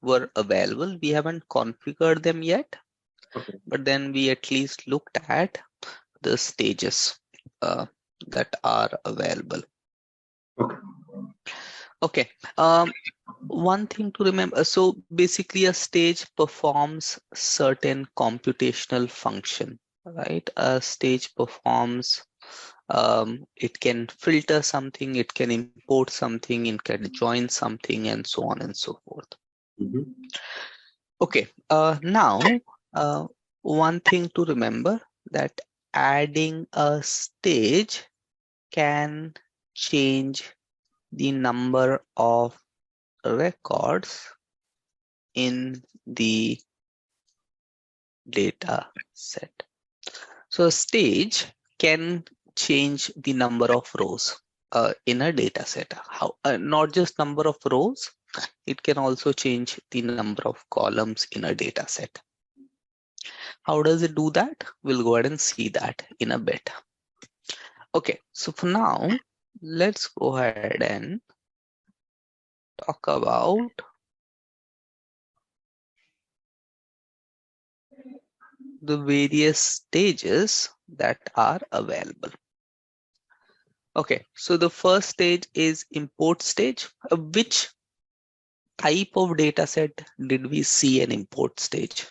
were available. We haven't configured them yet, Okay. but then we at least looked at the stages that are available. Okay. Okay. One thing to remember, so basically a stage performs certain computational function, right? A stage performs, it can filter something, it can import something, it can join something, and so on and so forth. Mm-hmm. Okay, now one thing to remember, that adding a stage can change the number of records in the data set. So a stage can change the number of rows in a data set. How not just number of rows, it can also change the number of columns in a data set. How does it do that? We'll go ahead and see that in a bit. Okay, so for now, let's go ahead and talk about the various stages that are available. Okay, so the first stage is import stage. Which type of data set did we see an import stage?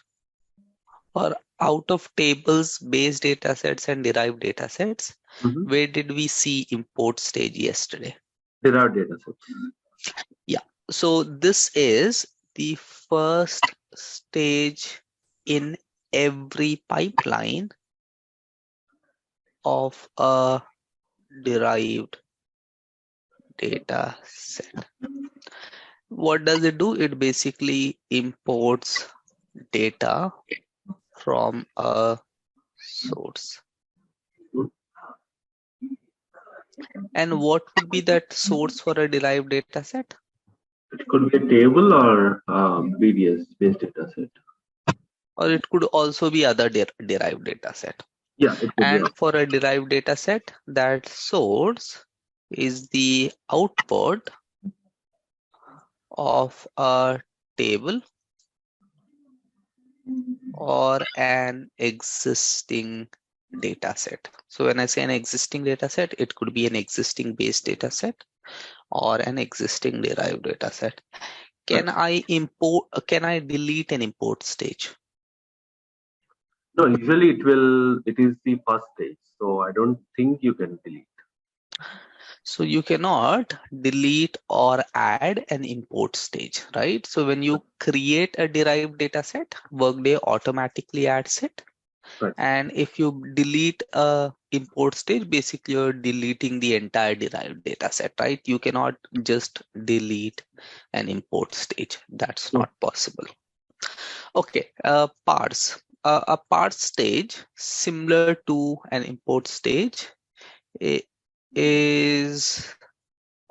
Or out of tables, base data sets and derived data sets, Mm-hmm. where did we see import stage yesterday? Derived data sets. Yeah, so this is the first stage in every pipeline of a derived data set. What does it do? It basically imports data from a source. And what would be that source for a derived data set? It could be a table or BDS based data set. Or it could also be other derived data set. Yeah, it could be. And for a derived data set, that source is the output of a table or an existing data set. So when I say an existing data set, it could be an existing base data set or an existing derived data set. Can I delete an import stage? No, usually it is the first stage. So I don't think you can delete. So you cannot delete or add an import stage, right? So when you create a derived data set, Workday automatically adds it. Right. And if you delete a import stage, basically you're deleting the entire derived data set, right? You cannot just delete an import stage. That's not possible. Okay, parse. A parse stage similar to an import stage is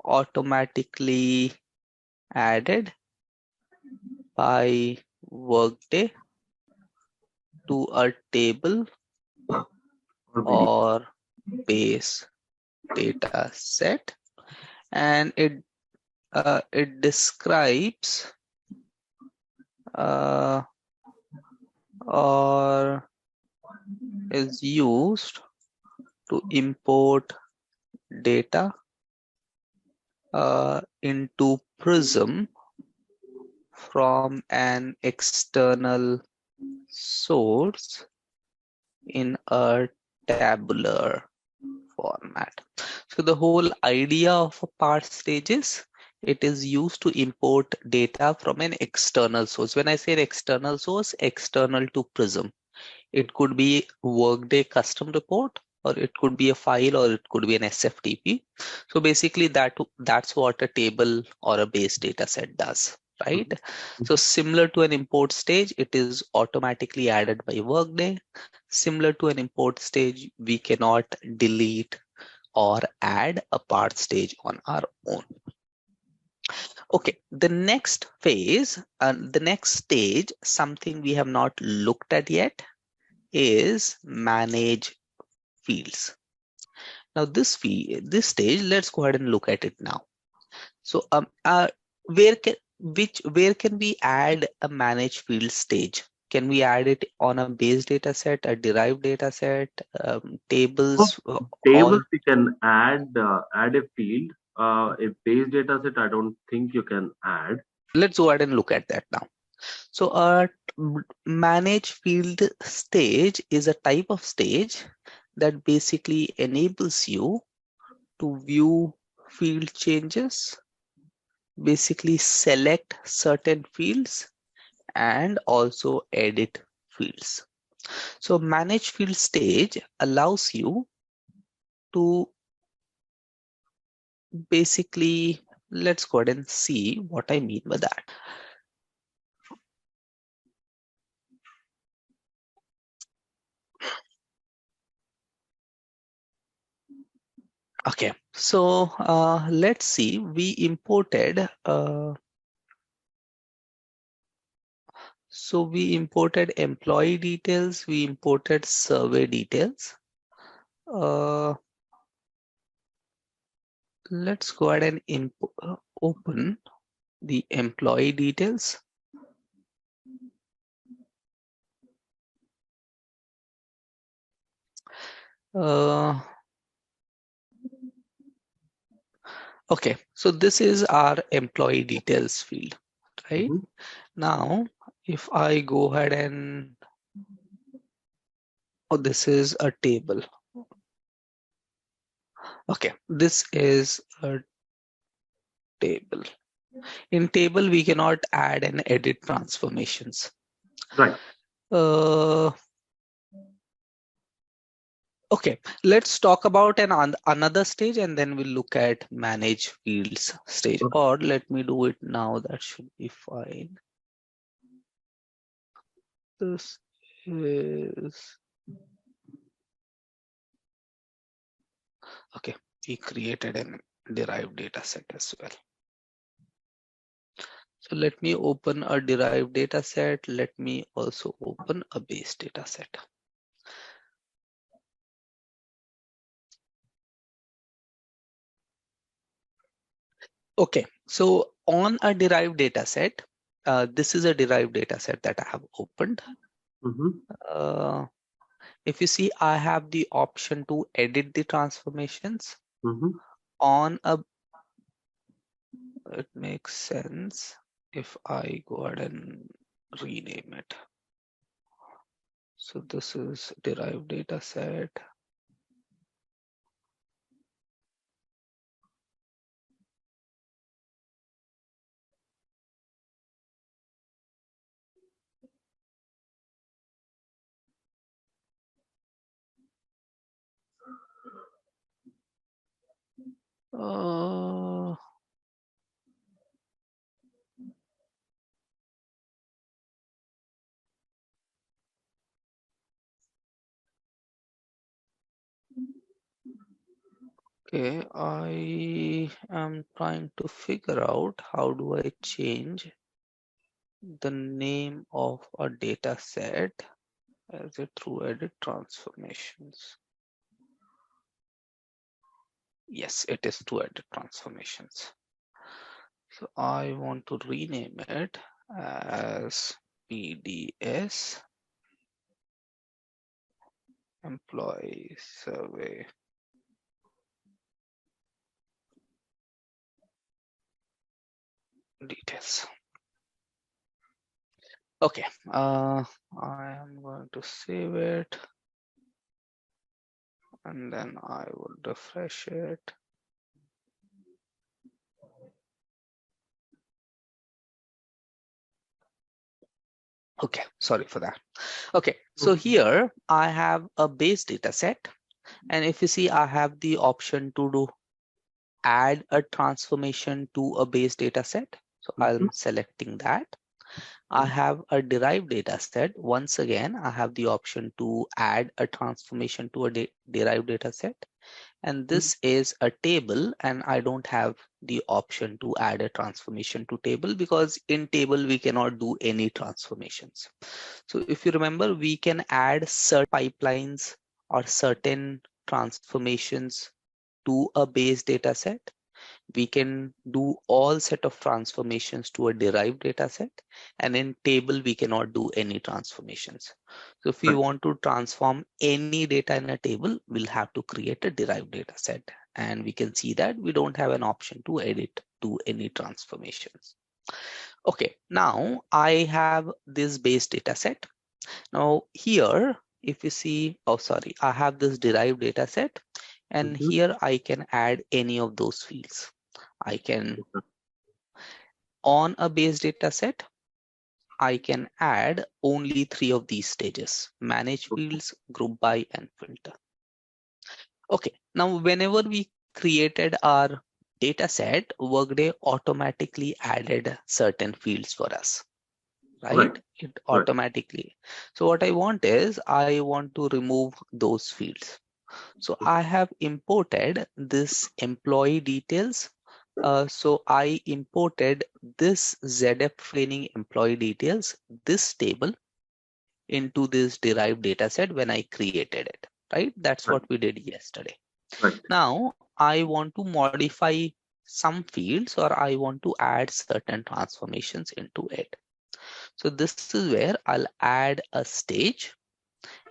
automatically added by Workday to a table or base data set, and it describes or is used to import data into Prism from an external source in a tabular format. So the whole idea of a parse stage is it is used to import data from an external source. When I say external source, external to Prism. It could be Workday custom report, or it could be a file, or it could be an SFTP. So basically that's what a table or a base data set does, right? So similar to an import stage, it is automatically added by Workday. Similar to an import stage, we cannot delete or add a parse stage on our own. Okay, the next phase, the next stage, something we have not looked at yet, is manage fields. Now this stage, let's go ahead and look at it now. So where can we add a manage field stage? Can we add it on a base data set, a derived data set, For tables, all? tables, we can add a field. A base data set, I don't think you can add. Let's go ahead and look at that now. So a manage field stage is a type of stage that basically enables you to view field changes, basically select certain fields and also edit fields. So manage field stage allows you to basically, let's go ahead and see what I mean by that. Okay, so let's see, we imported employee details, we imported survey details. Let's go ahead and open the employee details. Okay, so this is our employee details field, right? Mhm. Now, if I go ahead and, oh, this is a table. Okay, this is a table. In table, we cannot add and edit transformations. Right. Okay, let's talk about another stage and then we'll look at manage fields stage, Okay. or let me do it now. That should be fine. This is, okay, we created a derived data set as well. So let me open a derived data set. Let me also open a base data set. Okay, so on a derived data set, this is a derived data set that I have opened. Mm-hmm. If you see, I have the option to edit the transformations Mm-hmm. on a, it makes sense if I go ahead and rename it. So this is derived data set. Uh, okay, I am trying to figure out how do I change the name of a data set as it through edit transformations. Yes, it is to edit transformations. So I want to rename it as PDS employee survey details. Okay, I am going to save it and then I will refresh it. Okay, sorry for that. Okay, so here I have a base data set, and if you see, I have the option to add a transformation to a base data set. So Mm-hmm. I'm selecting that. I have a derived data set. Once again, I have the option to add a transformation to a derived data set. And this is a table, and I don't have the option to add a transformation to table because in table we cannot do any transformations. So if you remember, we can add certain pipelines or certain transformations to a base data set. We can do all set of transformations to a derived data set, and in table we cannot do any transformations. So if we Right. want to transform any data in a table, we'll have to create a derived data set, and we can see that we don't have an option to edit to any transformations. Okay, now I have this base data set. Now here, if you see, oh sorry, I have this derived data set, and Mm-hmm. here I can add any of those fields. I can, Okay. on a base data set, I can add only 3 of these stages: manage Okay. fields, group by, and filter. Okay, now whenever we created our data set, Workday automatically added certain fields for us, right? Right. It Right. automatically. So what I want is I want to remove those fields. So I Okay. have imported this employee details. So I imported this ZF training employee details, this table, into this derived data set when I created it, right? That's Right. what we did yesterday. Right. Now I want to modify some fields, or I want to add certain transformations into it. So this is where I'll add a stage,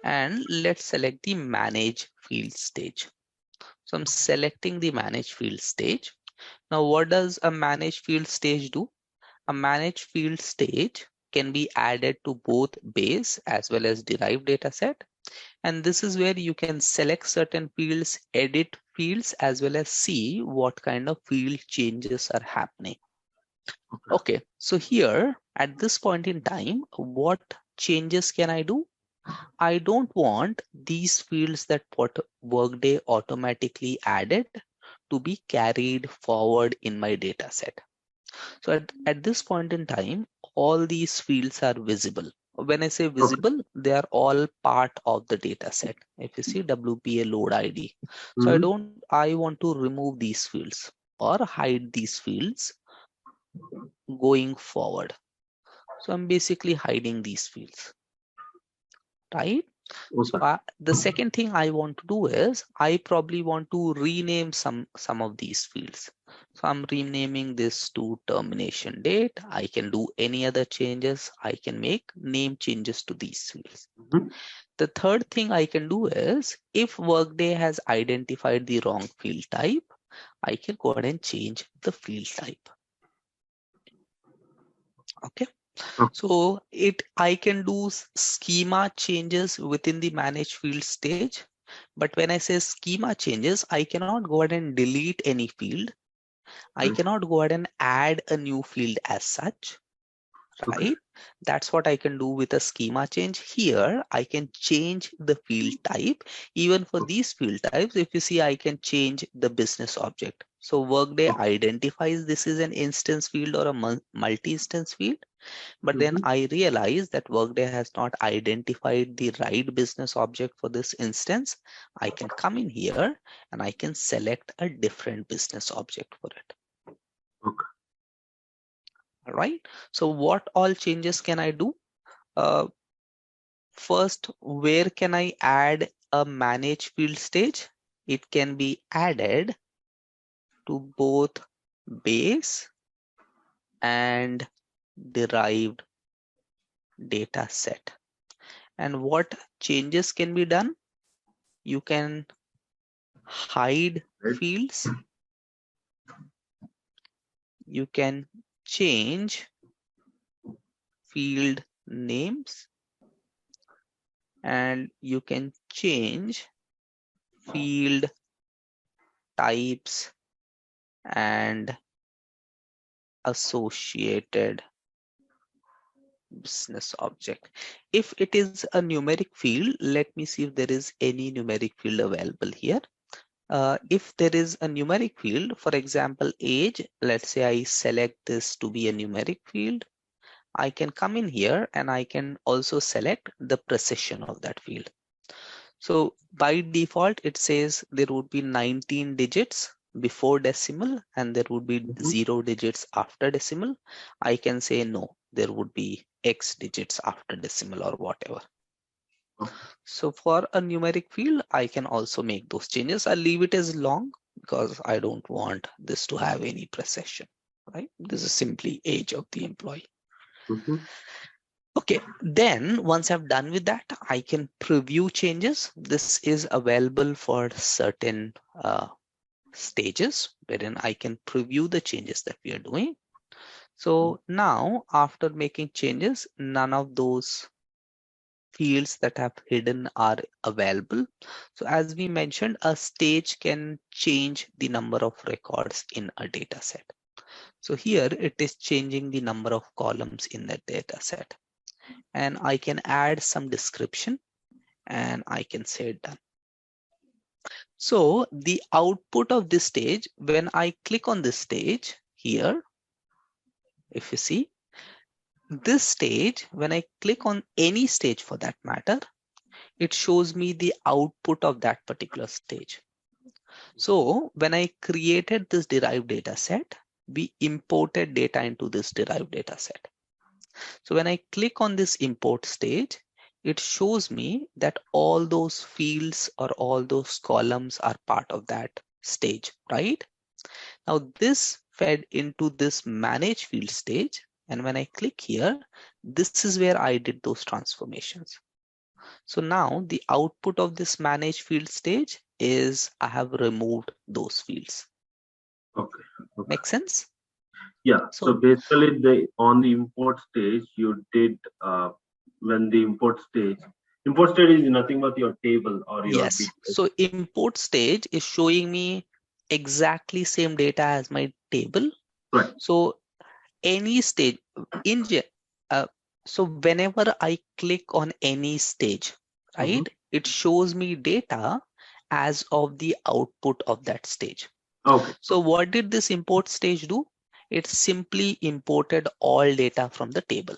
and let's select the manage field stage. So I'm selecting the manage field stage. Now, what does a manage field stage do? A manage field stage can be added to both base as well as derived data set. And this is where you can select certain fields, edit fields, as well as see what kind of field changes are happening. Okay. Okay, so here at this point in time, what changes can I do? I don't want these fields that Workday automatically added to be carried forward in my data set. So at this point in time, all these fields are visible. When I say Okay. visible, they are all part of the data set. If you see WPA load ID. So Mm-hmm. I want to remove these fields or hide these fields going forward. So I'm basically hiding these fields, right? So Okay. the second thing I want to do is I probably want to rename some of these fields. So I'm renaming this to termination date. I can do any other changes. I can make name changes to these fields. Mm-hmm. The third thing I can do is if Workday has identified the wrong field type, I can go ahead and change the field type. Okay. Okay. So I can do schema changes within the manage field stage. But when I say schema changes, I cannot go ahead and delete any field. I Right. cannot go ahead and add a new field as such, Okay. right? That's what I can do with a schema change. Here, I can change the field type. Even for Okay. these field types, if you see, I can change the business object. So Workday Okay. identifies this is an instance field or a multi-instance field. But then Mm-hmm. I realized that Workday has not identified the right business object for this instance. I can come in here and I can select a different business object for it. Okay. All right. So what all changes can I do? Uh, First, where can I add a manage field stage? It can be added to both base and derived data set. And what changes can be done? You can hide Right. fields. You can change field names, and you can change field types and associated business object. If it is a numeric field, let me see if there is any numeric field available here. If there is a numeric field, for example, age, let's say I select this to be a numeric field. I can come in here and I can also select the precision of that field. So by default, it says there would be 19 digits before decimal and there would be Mm-hmm. 0 digits after decimal. I can say no, there would be X digits after decimal or whatever. Okay. So for a numeric field, I can also make those changes. I'll leave it as long because I don't want this to have any precession, right? This is simply age of the employee. Okay, then once I've done with that, I can preview changes. This is available for certain stages wherein I can preview the changes that we are doing. So now after making changes, none of those fields that have hidden are available. So as we mentioned, a stage can change the number of records in a data set. So here it is changing the number of columns in the data set. And I can add some description and I can say done. So the output of this stage, when I click on this stage here, if you see this stage, when I click on any stage for that matter, it shows me the output of that particular stage. So when I created this derived data set, we imported data into this derived data set. So when I click on this import stage, it shows me that all those fields or all those columns are part of that stage, right? Now this fed into this manage field stage. And when I click here, this is where I did those transformations. So now the output of this manage field stage is I have removed those fields. Okay. Make sense? Yeah. So basically, on the import stage, you did when the import stage is nothing but your table or your yes. So import stage is showing me exactly same data as my table. Right. So any stage in so whenever I click on any stage, right, it shows me data as of the output of that stage. Okay. So what did this import stage do? It simply imported all data from the table.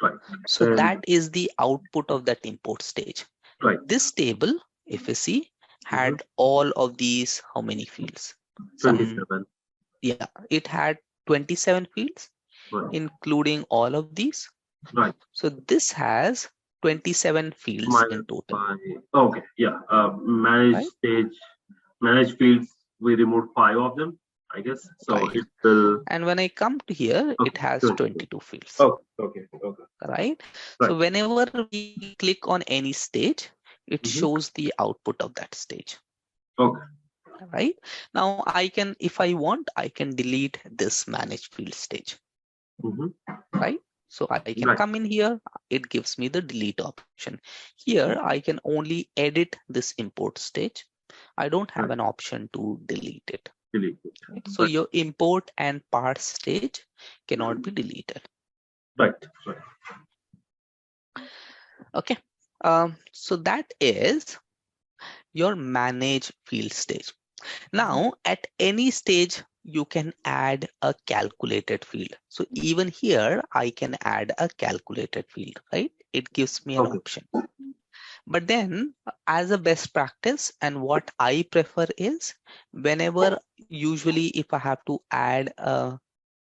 Right. So that is the output of that import stage. Right. This table, if you see, had all of these, how many fields? 27. Yeah, it had 27 fields, right. including all of these. Right. So this has 27 fields in total. Okay. Yeah. Manage stage, manage fields. We removed 5 of them, I guess. So it will. And when I come to here, it has 22 fields. Okay. Right. So whenever we click on any stage, it shows the output of that stage. Okay. Right. Now I can, if I want, I can delete this manage field stage. Right. So I can come in here, it gives me the delete option. Here I can only edit this import stage. I don't have an option to delete it. Right? So your import and parse stage cannot be deleted. Right. Okay. So that is your manage field stage. Now at any stage, you can add a calculated field. So even here, I can add a calculated field, right? It gives me an option. But then as a best practice, and what I prefer is whenever, usually if I have to add a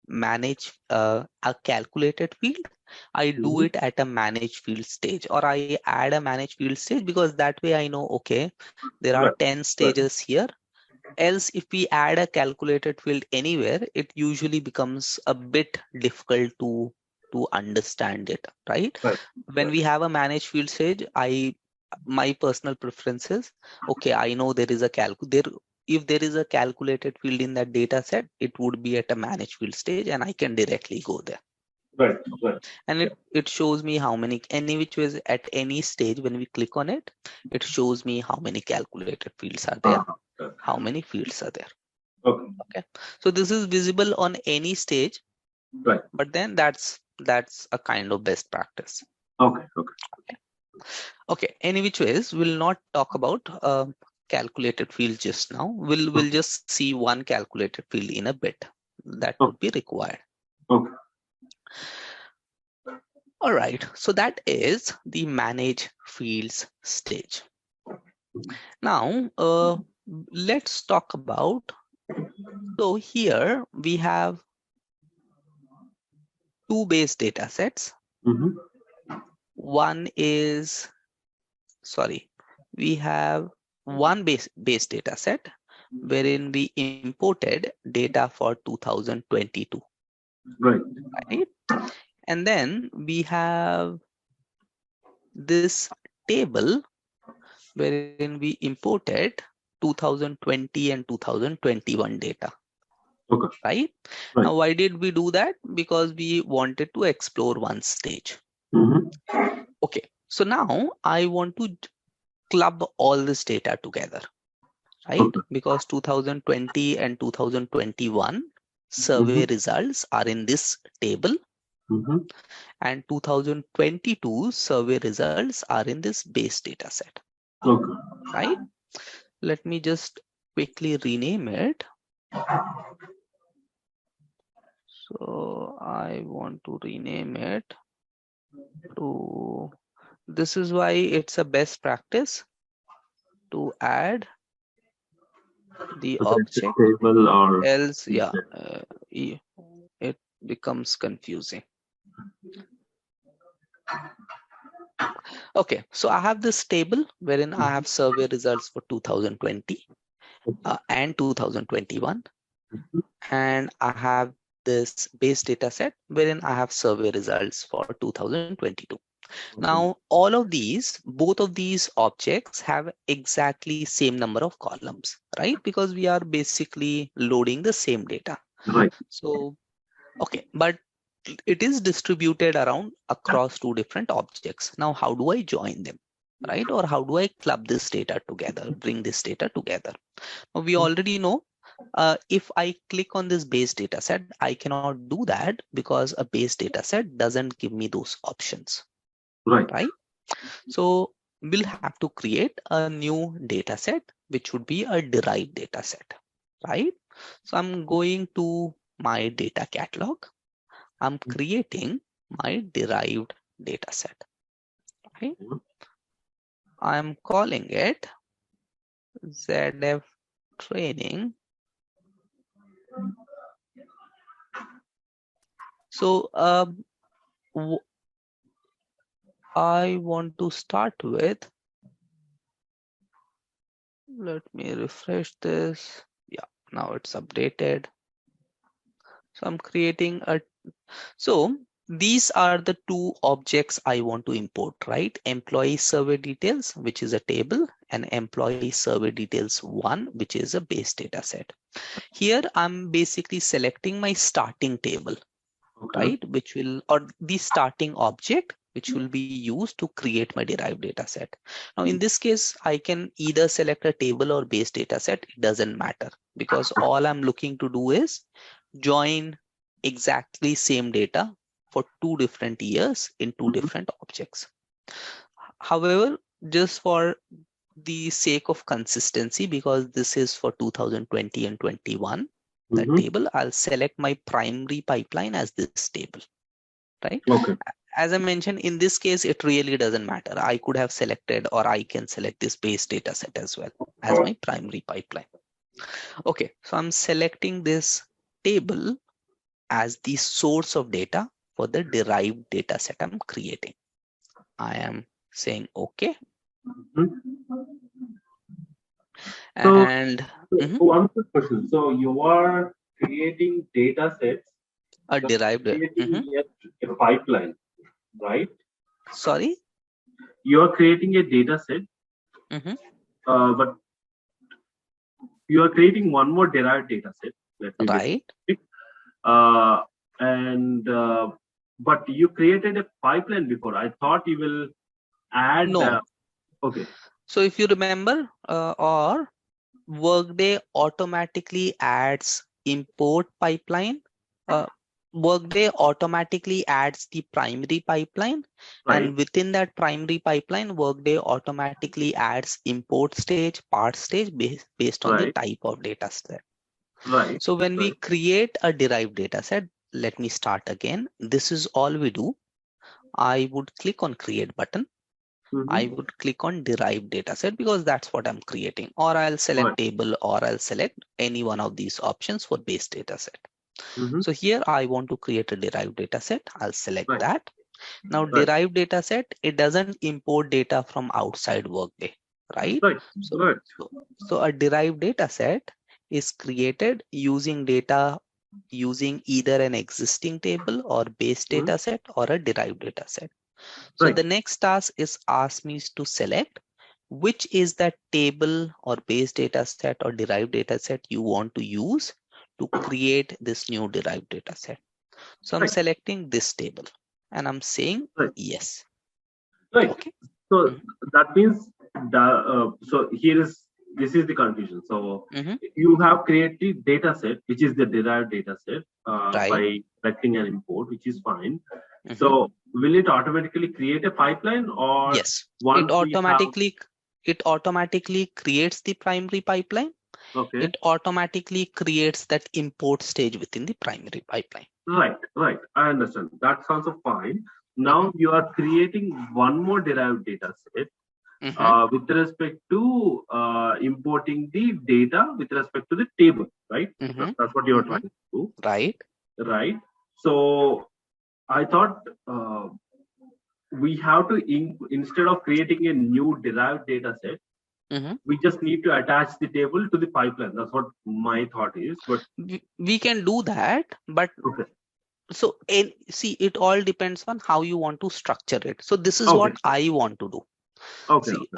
manage a calculated field, I do it at a manage field stage, or I add a manage field stage, because that way I know, okay, there are 10 stages here. Else, if we add a calculated field anywhere, it usually becomes a bit difficult to understand it, right? When we have a manage field stage, my personal preference is, okay, I know there is a if there is a calculated field in that data set, it would be at a manage field stage and I can directly go there. Right. And it shows me how many, any which was at any stage, when we click on it, it shows me how many calculated fields are there, how many fields are there. Okay. So this is visible on any stage, but then that's a kind of best practice. Okay. Any which ways, we'll not talk about calculated field just now. We'll just see one calculated field in a bit. That would be required. All right. So that is the manage fields stage. Now, let's talk about. So here we have two base data sets. One is, sorry, we have one base data set. wherein we imported data for 2022. Right. Right? And then we have this table wherein we imported 2020 and 2021 data. Okay. Right? Right. Now, why did we do that? Because we wanted to explore one stage. Okay, so now I want to club all this data together, right? Okay. Because 2020 and 2021 survey results are in this table, and 2022 survey results are in this base data set. Okay. Right? Let me just quickly rename it. So I want to rename it to, this is why it's a best practice to add the object, Table or else it becomes confusing. Okay, so I have this table wherein I have survey results for 2020 and 2021, and I have this base data set wherein I have survey results for 2022. Now, all of these, both of these objects have exactly same number of columns, right? Because we are basically loading the same data. Right. So, okay, but it is distributed around across two different objects. Now, how do I join them, right? Or how do I club this data together, bring this data together? Now, we already know if I click on this base data set, I cannot do that because a base data set doesn't give me those options, right? So we'll have to create a new data set, which would be a derived data set, right? So I'm going to my data catalog. I'm creating my derived data set. Okay. I'm calling it ZF training. So I want to start with, let me refresh this. Yeah, now it's updated. So I'm creating a, so these are the two objects I want to import, right? Employee survey details, which is a table, and employee survey details 1, which is a base data set. Here I'm basically selecting my starting table, right? Which will, or the starting object, which will be used to create my derived data set. Now, in this case, I can either select a table or base data set. It doesn't matter because all I'm looking to do is join exactly same data for 2 different years in 2 different objects. However, just for the sake of consistency, because this is for 2020 and 21, the table, I'll select my primary pipeline as this table, right? Okay. As I mentioned, in this case, it really doesn't matter. I could have selected, or I can select this base data set as well as my primary pipeline. Okay, so I'm selecting this table as the source of data for the derived data set I'm creating. I am saying okay. And one quick question. So you are creating data sets, a derived a pipeline, right? Sorry? You are creating a data set, but you are creating one more derived data set. Right. But you created a pipeline before. I thought you will add. No. Okay. So if you remember, or Workday automatically adds import pipeline. Workday automatically adds the primary pipeline, and within that primary pipeline, Workday automatically adds import stage, part stage based on the type of data set. Right. So when we create a derived data set, let me start again. This is all we do. I would click on create button. I would click on derived data set because that's what I'm creating, or I'll select table, or I'll select any one of these options for base data set. So here I want to create a derived data set. I'll select that. Now derived data set, it doesn't import data from outside Workday, right? So a derived data set, is created using data using either an existing table or base data set or a derived data set. So the next task is ask me to select which is that table or base data set or derived data set you want to use to create this new derived data set. So I'm selecting this table and I'm saying yes. Right. Okay. So that means so this is the confusion. So you have created data set, which is the derived data set by selecting an import, which is fine. So will it automatically create a pipeline, or yes, it automatically creates the primary pipeline. Okay. It automatically creates that import stage within the primary pipeline. Right. I understand. That sounds fine. Now you are creating one more derived data set with respect to importing the data with respect to the table, right? That's what you are trying to do. Right. So I thought we have to, instead of creating a new derived data set, we just need to attach the table to the pipeline. That's what my thought is. But we can do that, but so see, it all depends on how you want to structure it. So this is what I want to do. See,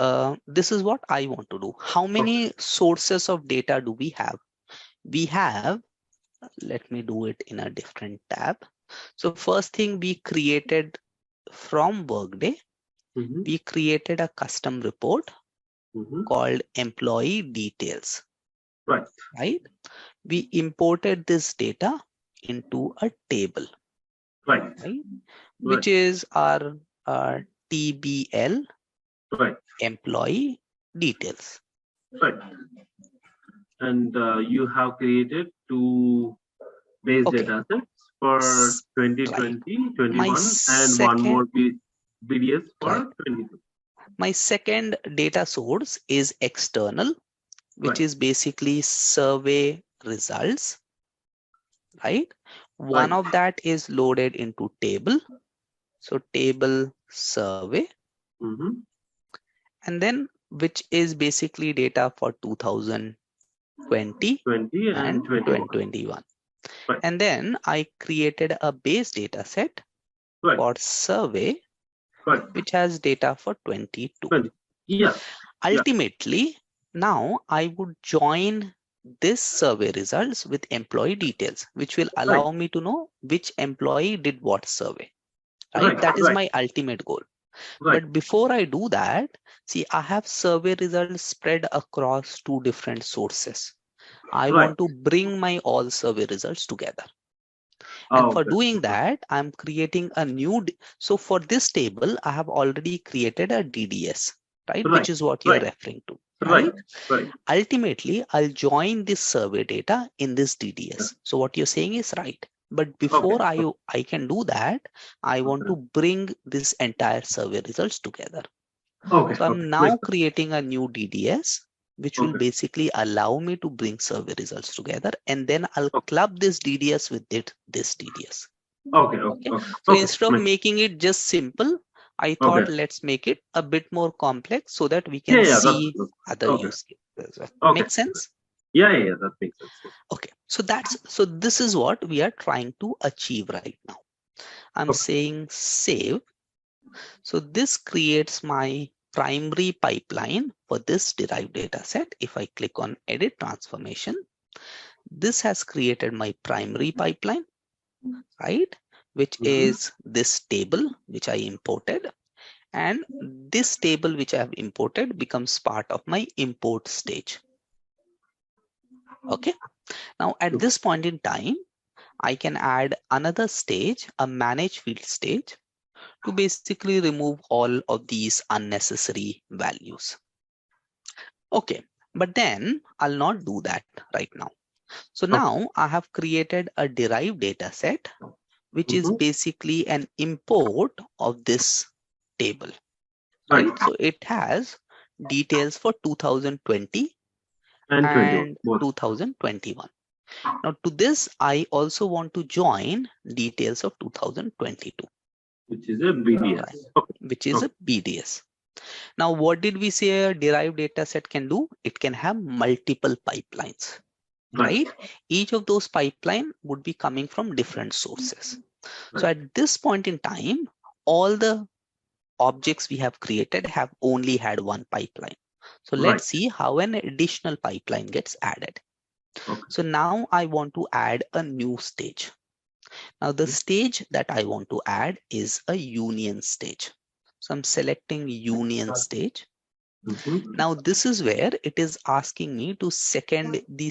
this is what I want to do. How many sources of data do we have? We have, let me do it in a different tab. So first thing we created from Workday, we created a custom report called employee details. Right. We imported this data into a table. Right. Which is our TBL employee details. Right. And you have created two base data sets for 2020, 21, and one more BDS for 22. My second data source is external, which is basically survey results. Right. One of that is loaded into table. So table survey. And then which is basically data for 2020 and 2021. And then I created a base data set for survey, which has data for 22. Ultimately, now I would join this survey results with employee details, which will allow me to know which employee did what survey. Right? That is my ultimate goal. But before I do that, see, I have survey results spread across two different sources. I want to bring my all survey results together. And for doing that, I'm creating a new. So for this table, I have already created a DDS, right? Which is what you're referring to. Right. Ultimately, I'll join this survey data in this DDS. So what you're saying is right. But before I can do that, I want to bring this entire survey results together. So I'm now creating a new DDS, which will basically allow me to bring survey results together. And then I'll club this DDS with this DDS. So instead of making it just simple, I thought let's make it a bit more complex so that we can see other use cases. Make sense? Yeah, that makes sense. Okay, so this is what we are trying to achieve right now. I'm saying save. So this creates my primary pipeline for this derived data set. If I click on edit transformation, this has created my primary pipeline, right? Which is this table which I imported, and this table which I have imported becomes part of my import stage. Okay. Now at this point in time, I can add another stage, a manage field stage, to basically remove all of these unnecessary values. Okay, but then I'll not do that right now. So now I have created a derived data set, which is basically an import of this table. Right? So it has details for 2020 and 2021. Now to this, I also want to join details of 2022. Which is a BDS. Which is a BDS. Now, what did we say a derived data set can do? It can have multiple pipelines. right? Each of those pipeline would be coming from different sources. So at this point in time, all the objects we have created have only had one pipeline. So let's see how an additional pipeline gets added. So now I want to add a new stage. Now the stage that I want to add is a union stage. So I'm selecting union stage. Now this is where it is asking me to select the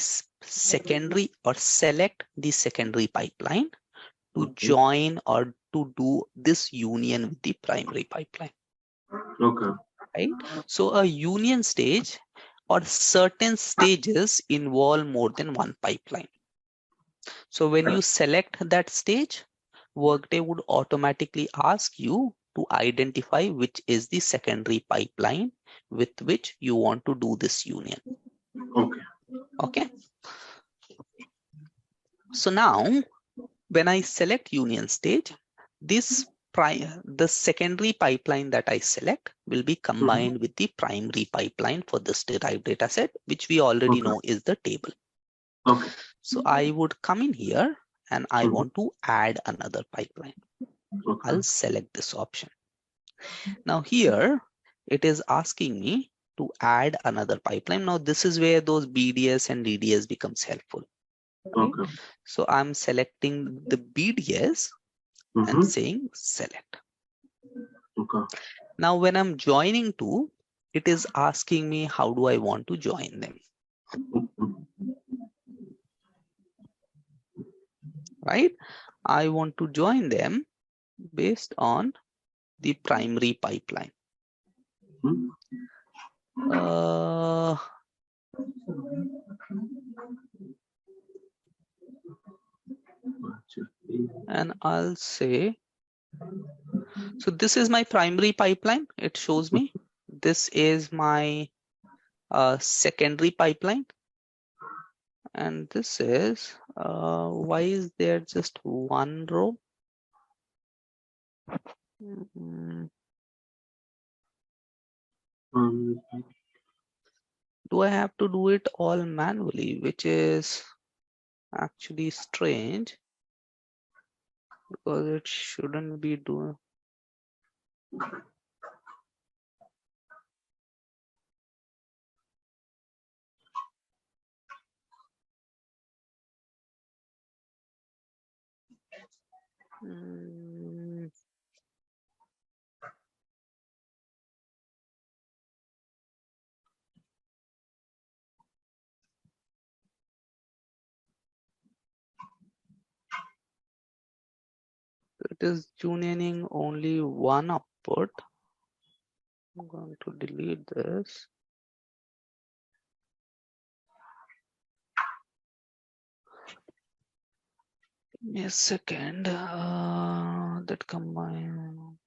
secondary pipeline to join or to do this union with the primary pipeline. Right? So a union stage or certain stages involve more than one pipeline. So when you select that stage, Workday would automatically ask you to identify which is the secondary pipeline with which you want to do this union. Okay. So now when I select union stage, the secondary pipeline that I select will be combined with the primary pipeline for this derived data set, which we already know is the table. So I would come in here and I want to add another pipeline. I'll select this option. Now here it is asking me to add another pipeline. Now this is where those BDS and DDS becomes helpful. Right? So I'm selecting the BDS and saying select. Now when I'm joining to, it is asking me how do I want to join them. Right? I want to join them based on the primary pipeline. And I'll say, so this is my primary pipeline. It shows me this is my secondary pipeline. And this is, why is there just one row? Do I have to do it all manually, which is actually strange because it shouldn't be doing. It is unioning only one output. I'm going to delete this. Give me a second. That combine.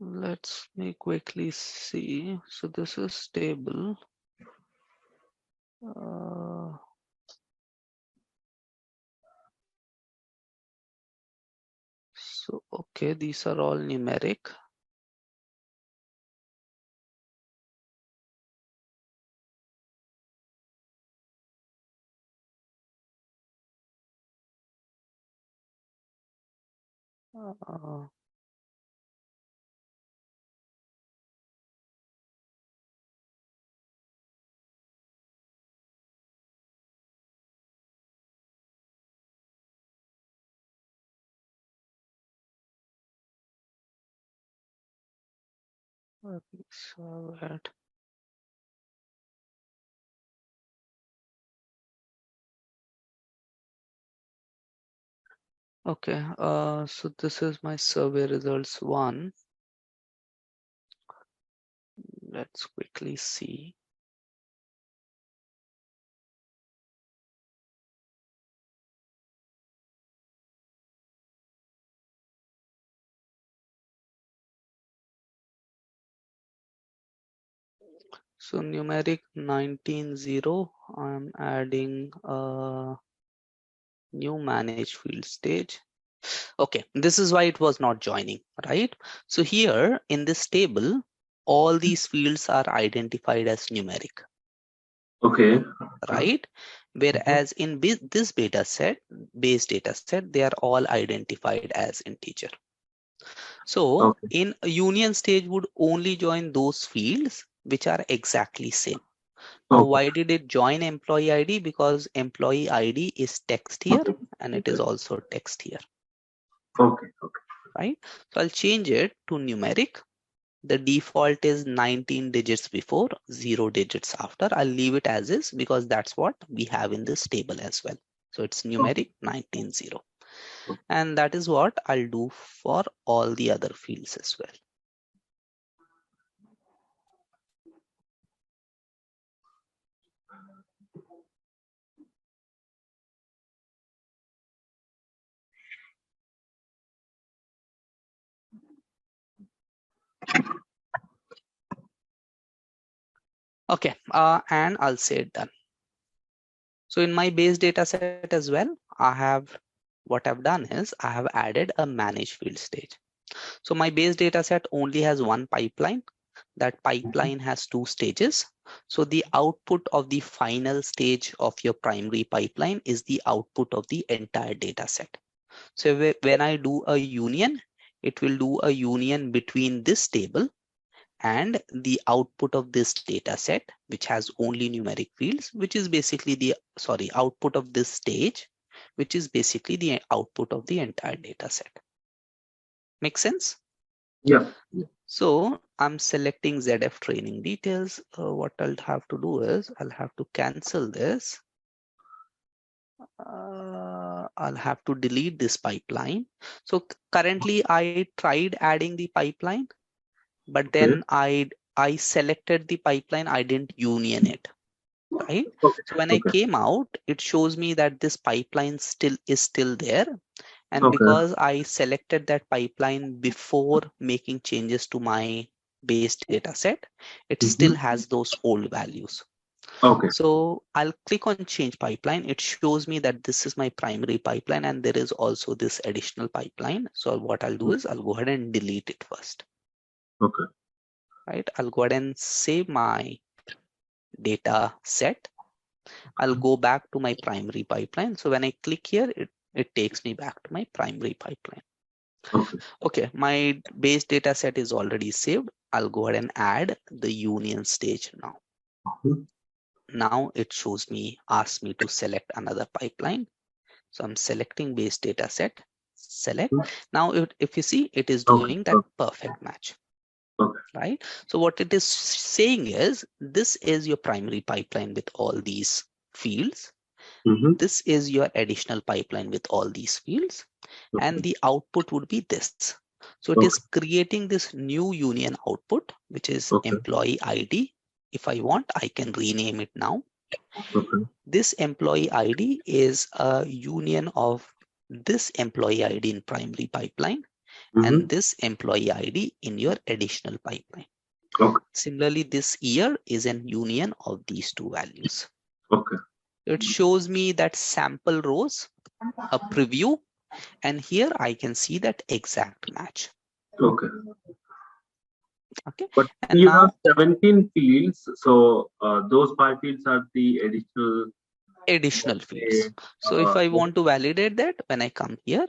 Let's me quickly see. So this is stable. So, okay, these are all numeric. So that. Okay, so this is my survey results one. Let's quickly see. So numeric 19.0, I'm adding a new manage field stage. Okay, this is why it was not joining, right? So here in this table, all these fields are identified as numeric, Okay. right? Whereas in this data set, base data set, they are all identified as integer. So Okay. in a union stage would only join those fields which are exactly same. Now, Okay. why did it join employee ID? Because employee ID is text here and it is also text here, Okay. Okay. right? So I'll change it to numeric. The default is 19 digits before, 0 digits after. I'll leave it as is because that's what we have in this table as well. So it's numeric 19.0. And that is what I'll do for all the other fields as well. Okay, and I'll say it done. So in my base data set as well, what I've done is I have added a manage field stage. So my base data set only has one pipeline. That pipeline has two stages. So the output of the final stage of your primary pipeline is the output of the entire data set. So when I do a union, it will do a union between this table and the output of this data set, which has only numeric fields, which is basically the, output of this stage, which is basically the output of the entire data set. Make sense? Yeah. So I'm selecting ZF training details. What I'll have to do is I'll have to cancel this. I'll have to delete this pipeline. So currently I tried adding the pipeline, but Okay. then I selected the pipeline. I didn't union it, right? Okay. So when I Okay. came out, it shows me that this pipeline is still there. And Okay. because I selected that pipeline before making changes to my base data set, it still Mm-hmm. has those old values. Okay. So I'll click on change pipeline. It shows me that this is my primary pipeline and there is also this additional pipeline. So what I'll do is I'll go ahead and delete it first. Okay. Right? I'll go ahead and save my data set. I'll go back to my primary pipeline. So when I click here, it takes me back to my primary pipeline. Okay. Okay, my base data set is already saved. I'll go ahead and add the union stage now. Mhm. Now it asks me to select another pipeline. So I'm selecting base data set, select. Now, if you see, it is Okay. doing that perfect match, Okay. right? So what it is saying is, this is your primary pipeline with all these fields. Mm-hmm. This is your additional pipeline with all these fields. And Okay. the output would be this. So it is Okay. creating this new union output, which is Okay. employee ID. If I want, I can rename it now. Okay. This employee ID is a union of this employee ID in primary pipeline Mm-hmm. and this employee ID in your additional pipeline. Okay. Similarly, this year is an union of these two values. Okay. It shows me that sample rows, a preview, and here I can see that exact match. Okay. Okay, But and you have now 17 fields, so those 5 fields are the additional fields. say, So if I uh, want to validate that, when I come here,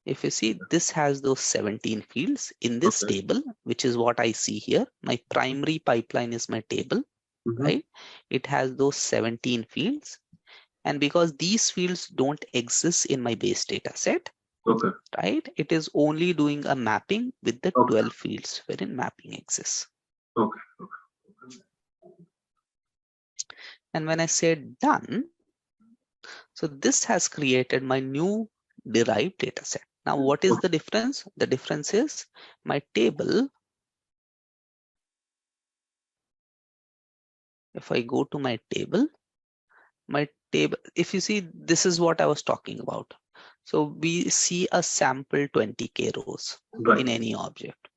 if you see, this has those 17 fields in this okay. table, which is what I see here. My primary pipeline is my table, Mm-hmm. right? It has those 17 fields. And because these fields don't exist in my base data set, Okay. right? It is only doing a mapping with the Okay. 12 fields wherein mapping exists. Okay. And when I say done, so this has created my new derived data set. Now, what is Okay. the difference? The difference is my table. If I go to my table, if you see, this is what I was talking about. So we see a sample 20K rows Right. in any object.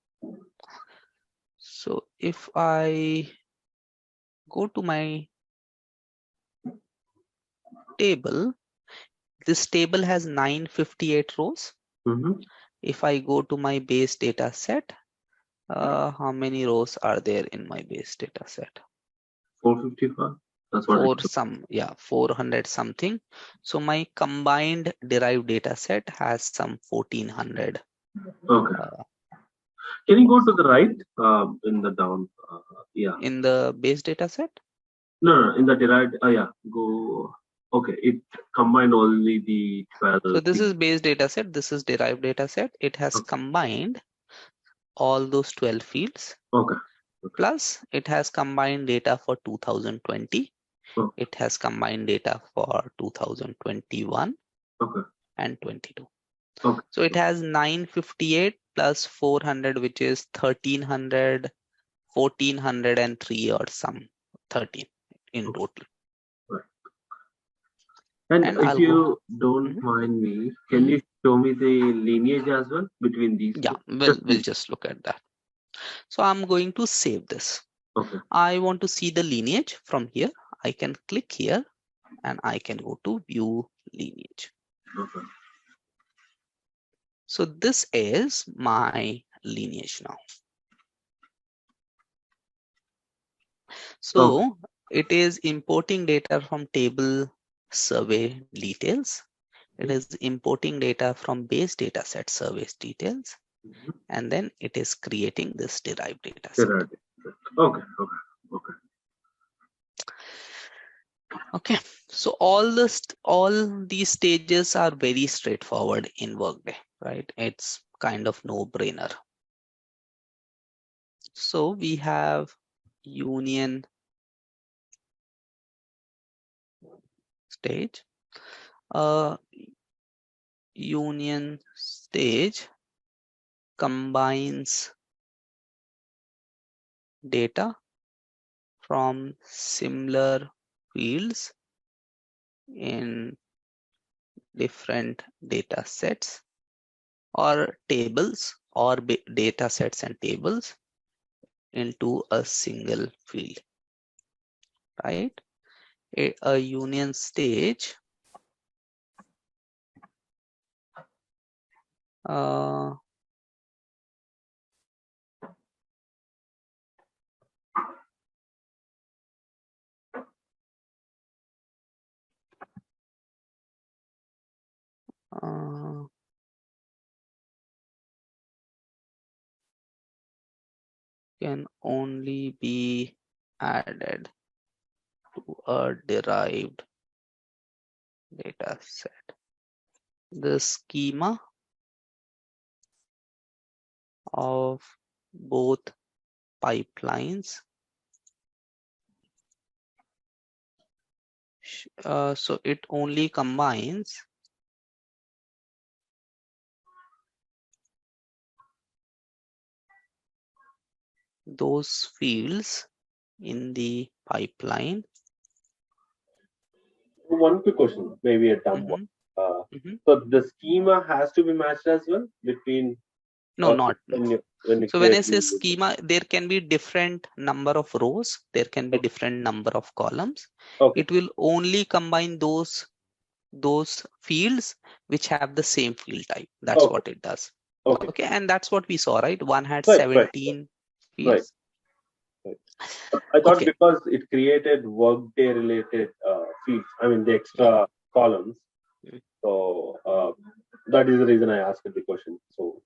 So if I go to my table, this table has 958 rows. If I go to my base data set, how many rows are there in my base data set? 455. That's what 400 something. So my combined derived data set has some 1400. Okay. Can you go to the right in the down? Yeah. In the base data set? No, in the derived. Yeah. Go. Okay. It combined only the 12. So this is base data set. This is derived data set. It has combined all those 12 fields. Okay. Plus it has combined data for 2020. It has combined data for 2021 and 22. So it has 958 plus 400, which is 1300, 1400 and 3 or some 13 in total. Right. And if you don't mind me, can you show me the lineage as well between these? Yeah, we'll just look at that. So I'm going to save this. Okay. I want to see the lineage from here. I can click here and I can go to view lineage. Okay. So this is my lineage now. So it is importing data from table survey details. It is importing data from base data set surveys details. And then it is creating this derived data set. Okay. So all these stages are very straightforward in Workday, right? It's kind of no-brainer. So we have union stage. Union stage combines data from similar fields in different data sets or tables or data sets and tables into a single field, right? A union stage can only be added to a derived data set. The schema of both pipelines. So it only combines those fields in the pipeline. One quick question, maybe a dumb one. So the schema has to be matched as well between. No, not. So when I say schema, there can be different number of rows. There can be different number of columns. It will only combine those fields which have the same field type. That's what it does. Okay, and that's what we saw, right? One had 17 fields. Right. I thought because it created Workday related fields, I mean the extra columns. So that is the reason I asked the question. So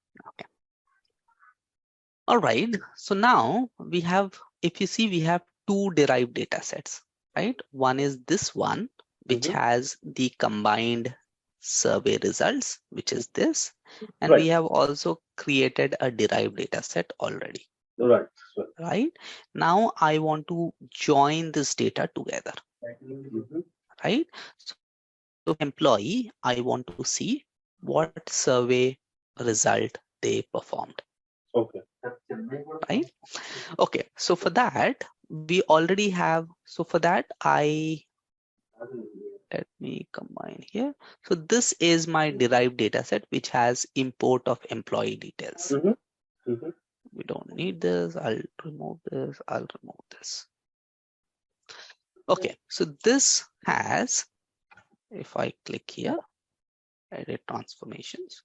all right. So now we have, if you see, we have two derived data sets, right? One is this one, which has the combined survey results, which is this. And we have also created a derived data set already. Right. Now I want to join this data together. Right. So employee, I want to see what survey result they performed. Right. Okay. So for that, we already have. So for that, let me combine here. So this is my derived data set, which has import of employee details. We don't need this. I'll remove this. I'll remove this. Okay, so this has, if I click here, edit transformations.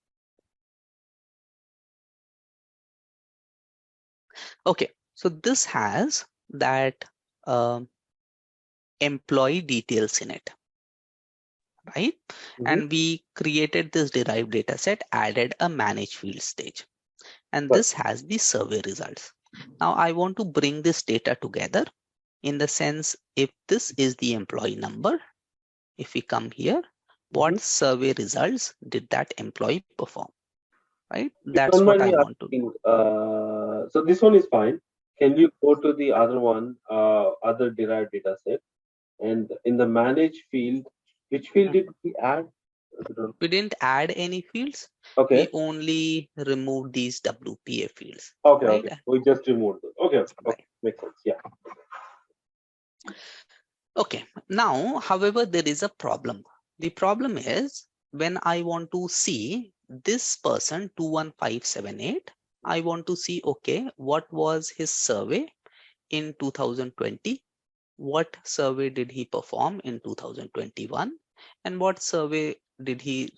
Okay, so this has that employee details in it, right? And we created this derived data set, added a manage field stage, and Right. this has the survey results. Now I want to bring this data together in the sense, if this is the employee number, if we come here, what survey results did that employee perform, right? You That's don't what mind I me want to do. asking, so this one is fine. Can you go to the other one, other derived data set, and in the manage field, which field did we add? We didn't add any fields. We Okay, only removed these WPA fields, okay, right? okay. We just removed those. Okay, okay, okay. Right. Makes sense. Yeah. Okay. Now, however, there is a problem. The problem is when I want to see this person 21578, I want to see, okay, what was his survey in 2020? What survey did he perform in 2021? And what survey did he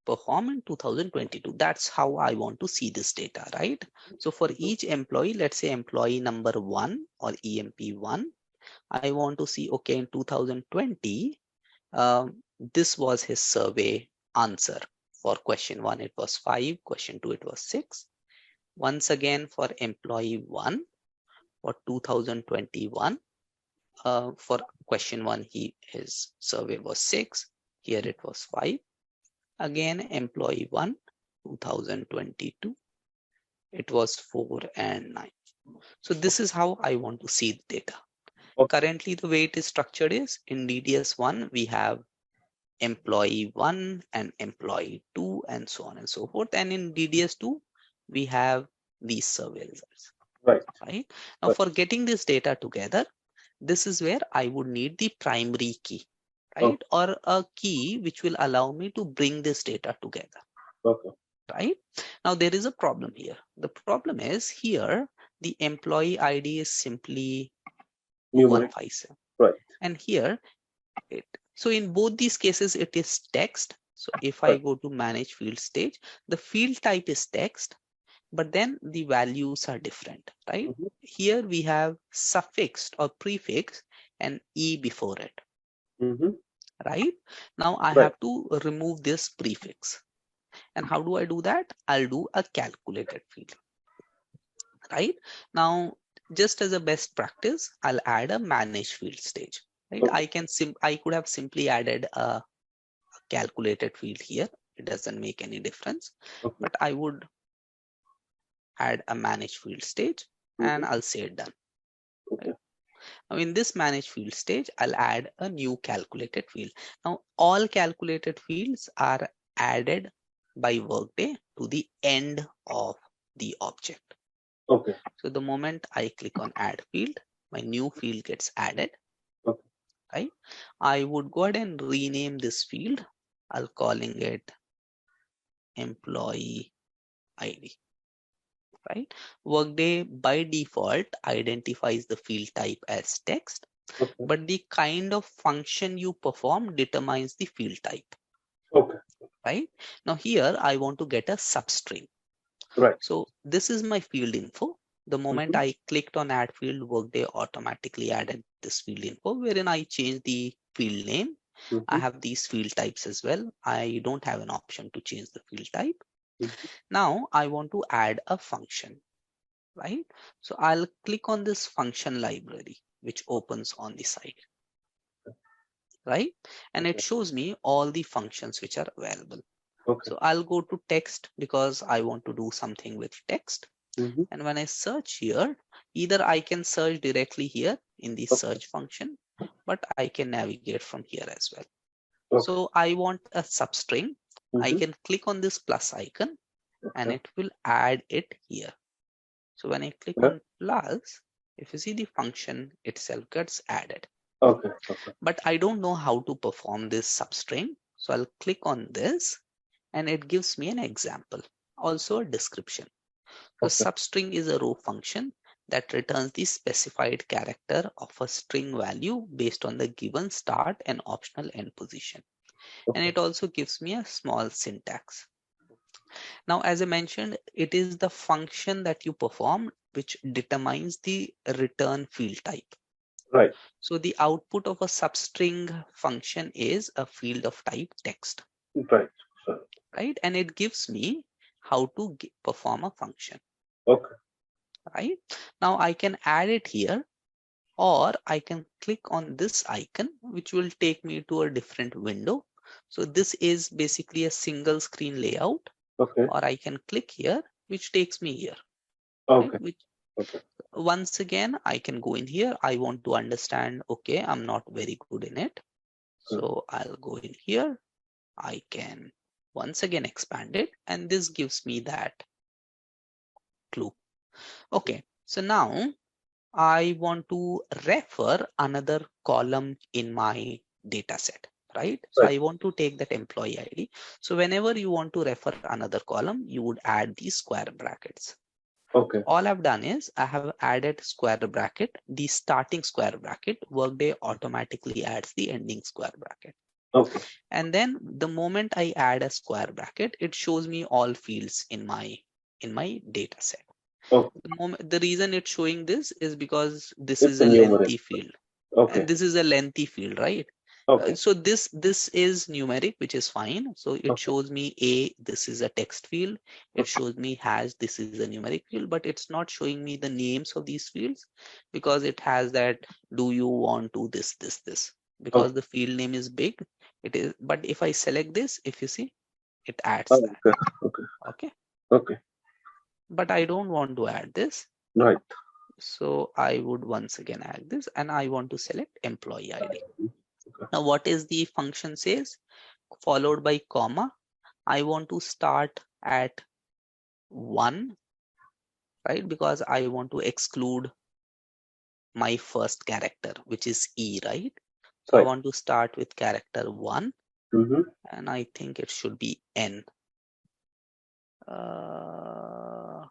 perform in 2022? That's how I want to see this data, right? So for each employee, let's say employee number 1 or EMP1, I want to see, okay, in 2020, this was his survey answer. For question 1, it was 5. Question 2, it was 6. Once again, for employee 1, for 2021, for question 1, his survey was 6. Here it was 5. Again, employee 1, 2022, it was 4 and 9. So this is how I want to see the data. Okay. Currently, the way it is structured is in DDS1, we have employee 1 and employee 2 and so on and so forth. And in DDS2, we have these survey results, Right. right? Now, Right. for getting this data together, this is where I would need the primary key, Okay. right? Or a key which will allow me to bring this data together, Okay. right? Now, there is a problem here. The problem is here, the employee ID is simply Numeric. 2157. Right. And here, so in both these cases, it is text. So if I Right. go to manage field stage, the field type is text, but then the values are different, right? Here we have suffixed or prefix and E before it, right? Now I Right. have to remove this prefix. And how do I do that? I'll do a calculated field, right? Now, just as a best practice, I'll add a manage field stage, right? Okay. I could have simply added a calculated field here. It doesn't make any difference, Okay. but I would add a manage field stage and I'll say it done. Okay. Right? Now in this manage field stage, I'll add a new calculated field. Now all calculated fields are added by Workday to the end of the object. Okay. So the moment I click on add field, my new field gets added. Okay. Right? I would go ahead and rename this field. I'll calling it employee ID. Right? Workday by default identifies the field type as text, Okay. but the kind of function you perform determines the field type. Okay. Right? Now here I want to get a substring. Right. So this is my field info. The moment I clicked on add field, Workday automatically added this field info, wherein I changed the field name. I have these field types as well. I don't have an option to change the field type. Now I want to add a function, right? So I'll click on this function library, which opens on the side, right? And it shows me all the functions which are available. Okay. So I'll go to text because I want to do something with text. And when I search here, either I can search directly here in the search function, but I can navigate from here as well. Okay. So I want a substring. I can click on this plus icon and it will add it here. So when I click on plus, if you see the function itself gets added. Okay. Okay. But I don't know how to perform this substring. So I'll click on this and it gives me an example, also a description. So Okay. substring is a row function that returns the specified character of a string value based on the given start and optional end position. And it also gives me a small syntax. Now, as I mentioned, it is the function that you perform which determines the return field type. Right. So the output of a substring function is a field of type text. Right. Right? And it gives me how to perform a function. Okay. Right? Now I can add it here, or I can click on this icon, which will take me to a different window. So this is basically a single screen layout. Okay. Or I can click here, which takes me here. Okay. Right? Okay. Once again, I can go in here. I want to understand, okay, I'm not very good in it. So I'll go in here. I can once again expand it, and this gives me that clue. Okay, so now I want to refer another column in my data set, right? So I want to take that employee ID. So whenever you want to refer another column, you would add these square brackets. Okay. All I've done is I have added square bracket, the starting square bracket. Workday automatically adds the ending square bracket. Okay. And then the moment I add a square bracket, it shows me all fields in my data set. Okay. The reason it's showing this is because this It's is a a numeric. lengthy field. Okay. And this is a lengthy field, right? Okay. So this is numeric, which is fine. So it shows me this is a text field. It shows me this is a numeric field, but it's not showing me the names of these fields because it has that, do you want to this, because the field name is big. It is, but if I select this, if you see, it adds that. Okay. Okay. Okay. But I don't want to add this. Right. So I would once again add this, and I want to select employee ID. Okay. Now, what is the function says? Followed by comma. I want to start at 1, right? Because I want to exclude my first character, which is E, right? So I want to start with character 1, and I think it should be N. I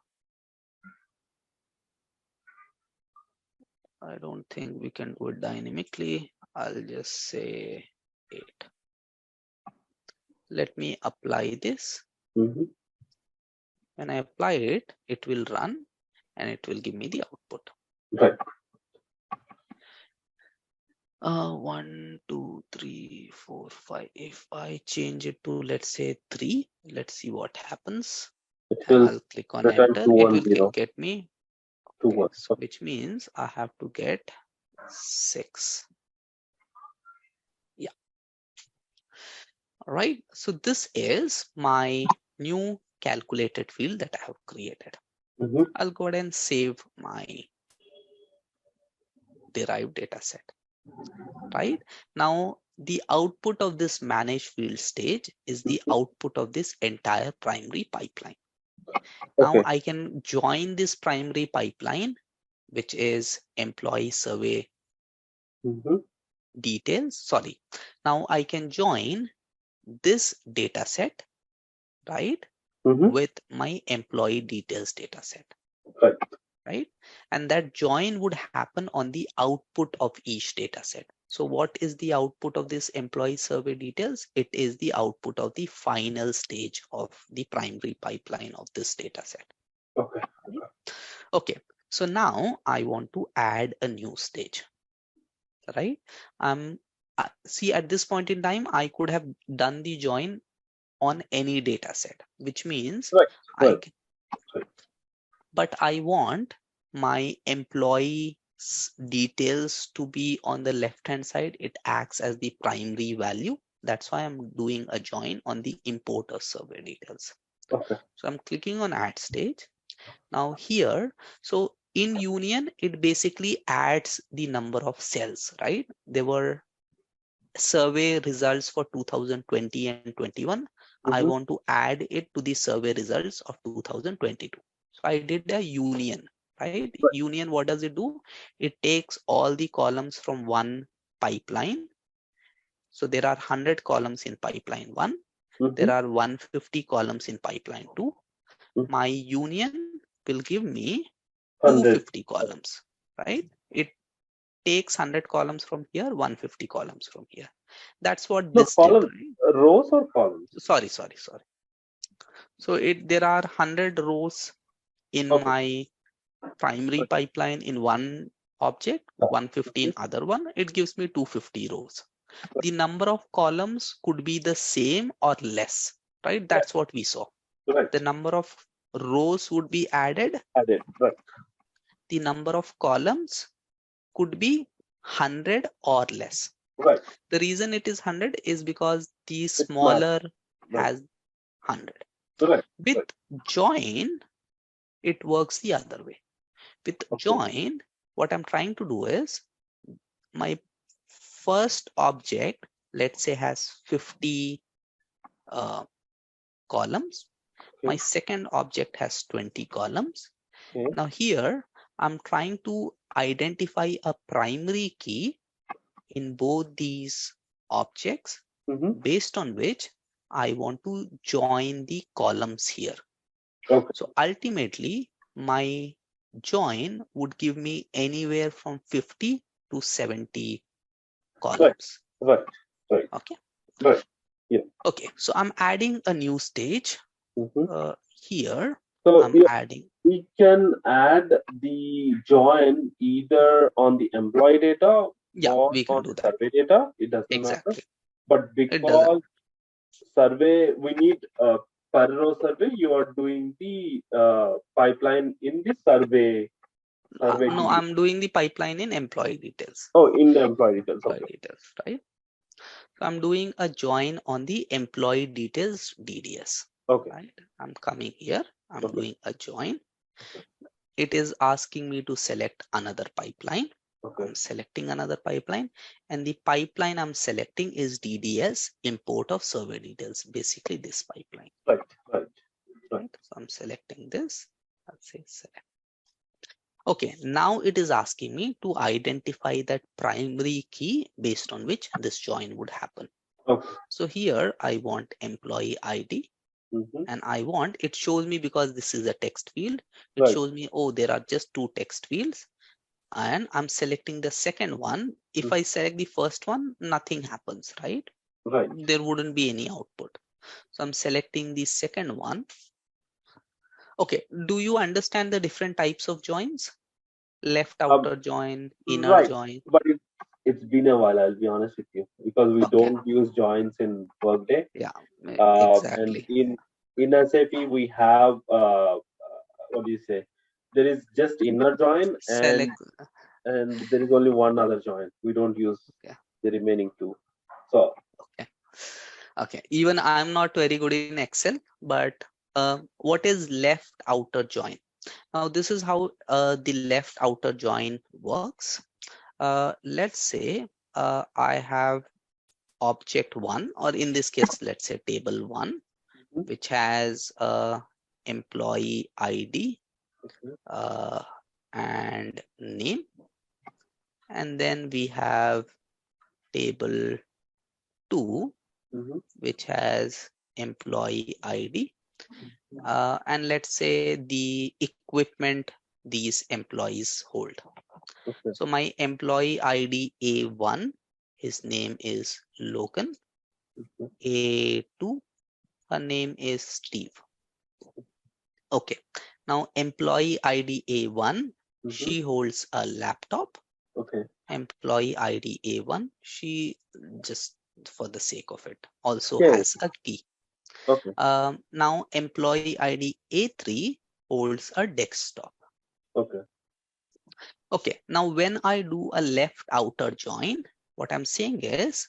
don't think we can do it dynamically. I'll just say 8. Let me apply this. When I apply it, it will run and it will give me the output. Right. 1, 2, 3, 4, 5. If I change it to, let's say 3, let's see what happens. I'll click on enter. It will get me. Okay, so which means I have to get 6. Yeah. All right. So this is my new calculated field that I have created. I'll go ahead and save my derived data set. Right now, the output of this manage field stage is the output of this entire primary pipeline. Now I can join this primary pipeline, which is employee survey details. Sorry. Now I can join this data set, right, with my employee details data set. Right? And that join would happen on the output of each data set. So what is the output of this employee survey details? It is the output of the final stage of the primary pipeline of this data set. Okay. Okay. So now I want to add a new stage, right? See, at this point in time, I could have done the join on any data set, which means but I want my employee details to be on the left hand side. It acts as the primary value. That's why I'm doing a join on the importer survey details. Okay. So I'm clicking on add stage. Now here, so in union, it basically adds the number of cells, right? There were survey results for 2020 and 21. I want to add it to the survey results of 2022. So I did a union, right? Union, what does it do? It takes all the columns from one pipeline. So there are 100 columns in pipeline 1. There are 150 columns in pipeline 2. My union will give me 250 columns, right? It takes 100 columns from here, 150 columns from here. That's what No, this did, columns, right? rows or columns? Sorry. So there are 100 rows in Okay. my primary pipeline in one object, 150 in other one. It gives me 250 rows. The number of columns could be the same or less, right? That's what we saw. Right. The number of rows would be added. Added. Right. The number of columns could be 100 or less. Right. The reason it is 100 is because the It's massive. smaller Right. has 100. Right. With join, it works the other way. With join, what I'm trying to do is my first object, let's say, has 50 columns. My second object has 20 columns. Now here, I'm trying to identify a primary key in both these objects based on which I want to join the columns here. So ultimately, my join would give me anywhere from 50 to 70 columns. Right. Okay. Right. Yeah. Okay. So I'm adding a new stage here. So I'm adding. we can add the join either on the employee data or We can on do the that. survey data. It doesn't Exactly. matter. But because survey, we need a per row survey, you are doing the pipeline in the survey. No, I'm doing the pipeline in employee details. Oh, in the employee details. Details, right? So I'm doing a join on the employee details DDS. Right? I'm coming here. I'm doing a join. It is asking me to select another pipeline. I'm selecting another pipeline, and the pipeline I'm selecting is DDS import of survey details. Basically, this pipeline. Right. So I'm selecting this. Let's say select. Okay, now it is asking me to identify that primary key based on which this join would happen. So here I want employee ID. And I want, it shows me, because this is a text field, it shows me, oh, there are just 2 text fields. And I'm selecting the second one. If I select the first one, nothing happens, right? There wouldn't be any output. So I'm selecting the second one. Okay, do you understand the different types of joins? Left outer join, inner join. But it's been a while, I'll be honest with you, because we don't use joins in Workday. Yeah, exactly. And in SAP, we have, what do you say? There is just inner join and there is only one other join. We don't use the remaining 2. So okay. Even I'm not very good in Excel, but what is left outer join? Now this is how the left outer join works. Let's say I have object 1, or in this case, let's say table 1, which has employee ID and name. And then we have table 2, which has employee ID. And let's say the equipment these employees hold. So my employee ID A1, his name is Logan. A2, her name is Steve. Okay. Now employee ID A1, she holds a laptop. Employee ID A1, she, just for the sake of it, also has a key. Now employee ID A3 holds a desktop. Okay. Now when I do a left outer join, what I'm saying is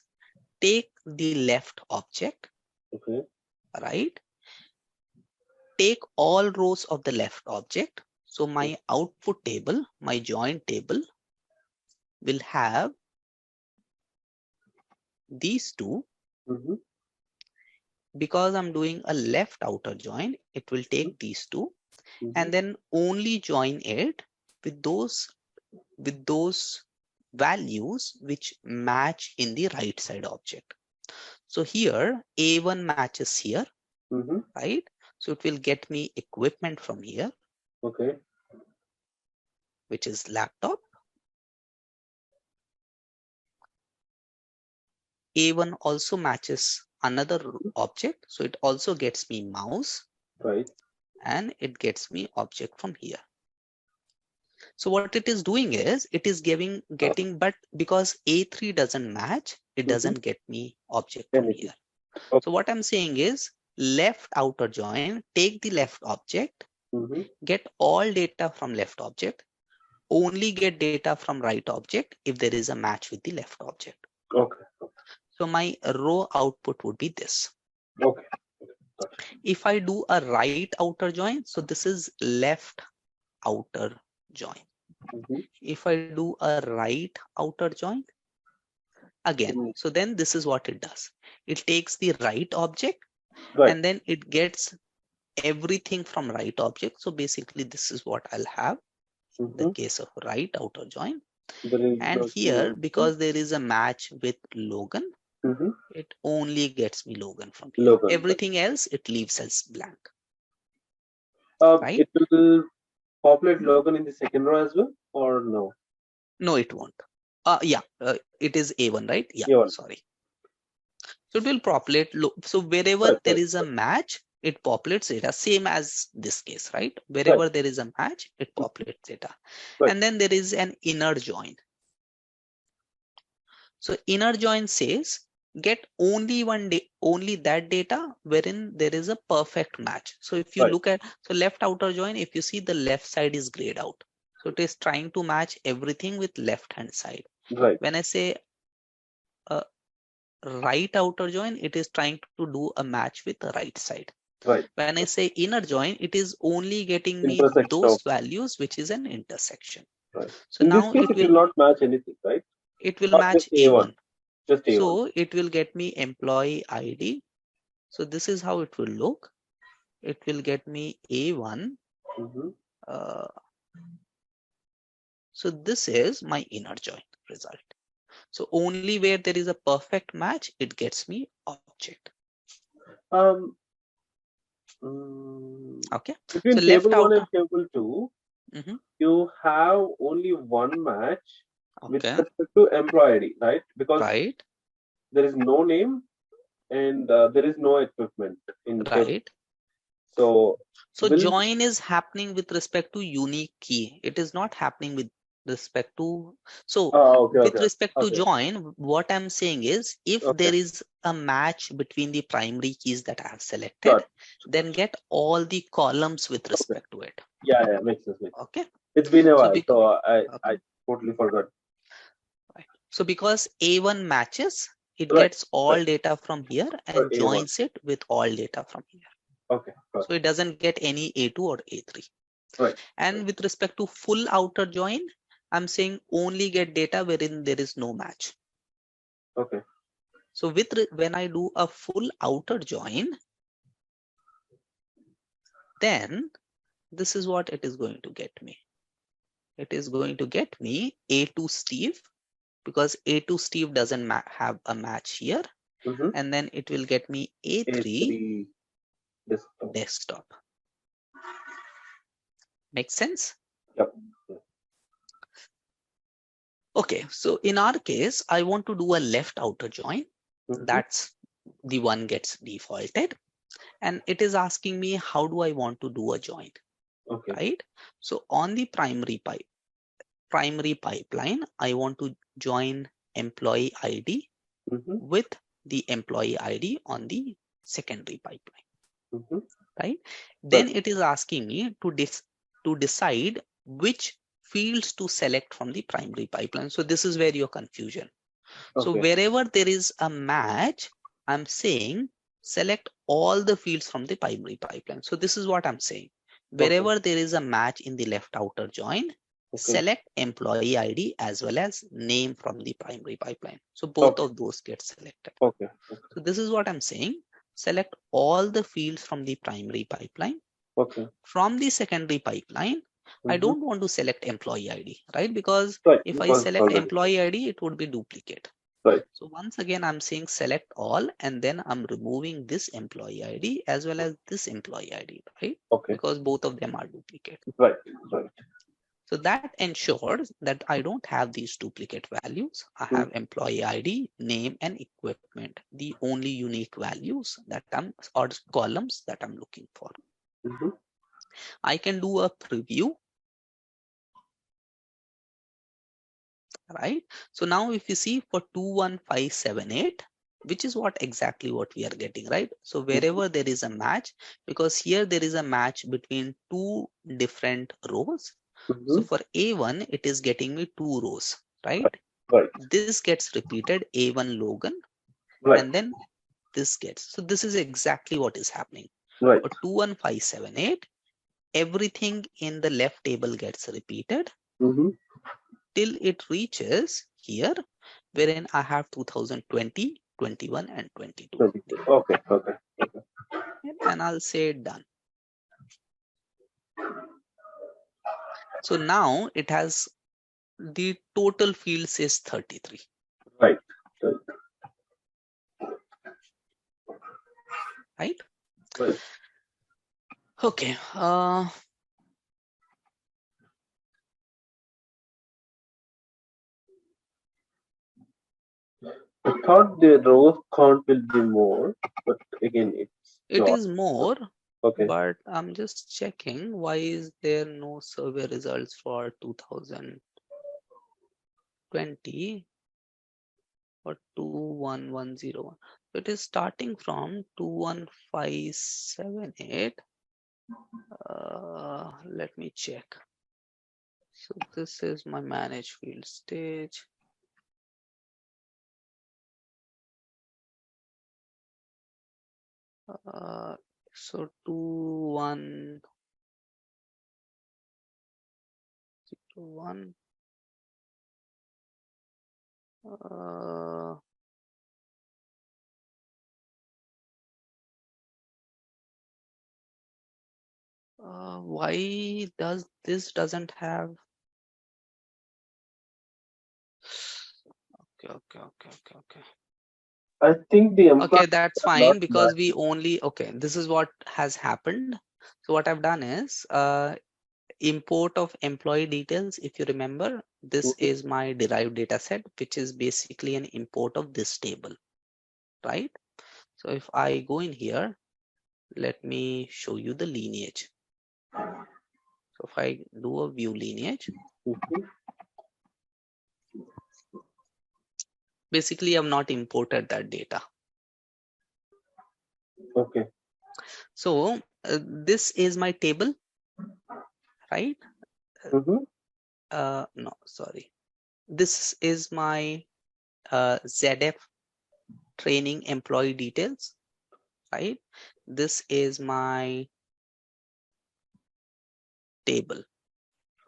take the left object, right? Take all rows of the left object. So my output table, my join table, will have these 2. Because I'm doing a left outer join, it will take these 2 and then only join it with those values which match in the right side object. So here A1 matches here, right? So it will get me equipment from here. which is laptop. A1 also matches another object. So it also gets me mouse. Right. And it gets me object from here. So what it is doing is it is getting, but because A3 doesn't match, it doesn't get me object from here. Okay. So what I'm saying is left outer join, take the left object, get all data from left object, only get data from right object if there is a match with the left object. Okay. So my row output would be this. Okay. If I do a right outer join, so this is left outer join. If I do a right outer join again, so then this is what it does. It takes the right object and then it gets everything from right object. So basically this is what I'll have the case of right outer join. And here, because there is a match with Logan, it only gets me Logan from here. Everything else it leaves as blank. Right? It will populate Logan in the second row as well, or no? No, it won't. It is A1, right? Yeah, A1. Sorry. So it will populate. So wherever there is a match, it populates data, same as this case, right? Wherever there is a match, it populates data. And then there is an inner join. So inner join says get only only that data wherein there is a perfect match. So if you look at, so left outer join, if you see the left side is grayed out. So it is trying to match everything with left hand side. When I say right outer join, it is trying to do a match with the right side. When I say inner join, it is only getting me those values, which is an intersection. So in now this case, it will not match anything, right? It will match A1. Just A1. So it will get me employee ID. So this is how it will look. It will get me A1. So this is my inner join result. So only where there is a perfect match, it gets me object. Okay. Between so table left 1 out and table 2, you have only one match with respect to employee ID, right? Because there is no name and there is no equipment in table. So join is happening with respect to unique key. It is not happening with respect to, with respect to join, what I'm saying is if there is a match between the primary keys that I have selected, then get all the columns with respect to it. Yeah, makes sense. Okay. It's been a while, so I totally forgot. So because A1 matches, it gets all data from here and joins it with all data from here. Okay. So it doesn't get any A2 or A3. And with respect to full outer join, I'm saying only get data wherein there is no match. Okay. So when I do a full outer join, then this is what it is going to get me. It is going to get me A2 Steve, because A2 Steve doesn't have a match here. And then it will get me A3 desktop. Makes sense? Yep. Okay, so in our case, I want to do a left outer join. That's the one gets defaulted. And it is asking me, how do I want to do a join? Right? So on the primary pipeline, I want to join employee ID with the employee ID on the secondary pipeline. Right? Then it is asking me to decide which fields to select from the primary pipeline. So this is where your confusion. So wherever there is a match, I'm saying select all the fields from the primary pipeline. So this is what I'm saying. Wherever there is a match in the left outer join, select employee ID as well as name from the primary pipeline. So both of those get selected. So this is what I'm saying. Select all the fields from the primary pipeline. From the secondary pipeline, I don't want to select employee ID, right? Because if I select employee ID, it would be duplicate. So once again, I'm saying select all, and then I'm removing this employee ID as well as this employee ID, right? Because both of them are duplicate. Right. So So that ensures that I don't have these duplicate values. I have employee ID, name, and equipment, the only unique values that or columns that I'm looking for. I can do a preview, right? So now if you see for 21578, which is exactly what we are getting, right? So wherever there is a match, because here there is a match between two different rows. So for A1, it is getting me 2 rows, right? Right. This gets repeated, A1 Logan, Right. and then this gets. So this is exactly what is happening. Right. For 21578, everything in the left table gets repeated till it reaches here, wherein I have 2020, 21, and 22. Okay. Okay. And I'll say done. So now it has the total field says 33. Right. Right? Right. Okay. I thought the rows count will be more, but again, it is more, okay. but I'm just checking why is there no survey results for 2020 or 21101. So it is starting from 21578. Let me check. So this is my manage field stage. So 2101. Why does this doesn't have? Okay. I think the Okay, that's fine because we only, okay, this is what has happened. So what I've done is import of employee details. If you remember, this is my derived data set, which is basically an import of this table, right? So if I go in here, let me show you the lineage. So if I do a view lineage, basically I've not imported that data. Okay. So this is my table, right? No, sorry. This is my ZF training employee details, right? This is my table.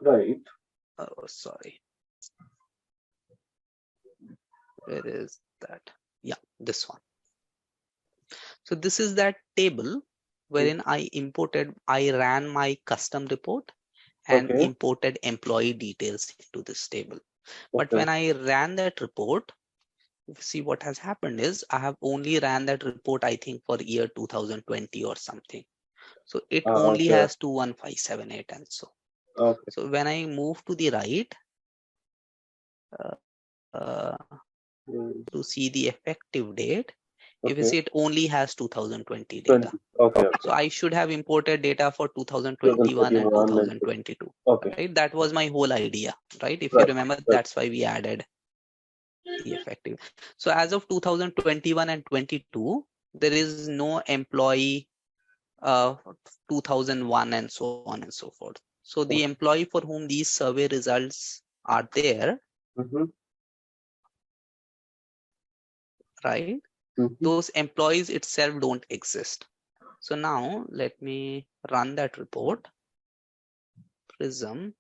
Right. Oh, sorry. Where is that? Yeah, this one. So this is that table wherein I ran my custom report and imported employee details into this table. But when I ran that report, see what has happened is I have only ran that report, I think for year 2020 or something. So it only has 21578 and so. So when I move to the right to see the effective date, if you see it only has 2020 data. So I should have imported data for 2021 and 2022. Right? That was my whole idea, right? If you remember, that's why we added the effective. So as of 2021 and 22, there is no employee 2001 and so on and so forth. So the employee for whom these survey results are there, right? Those employees itself don't exist. So now let me run that report. Prism.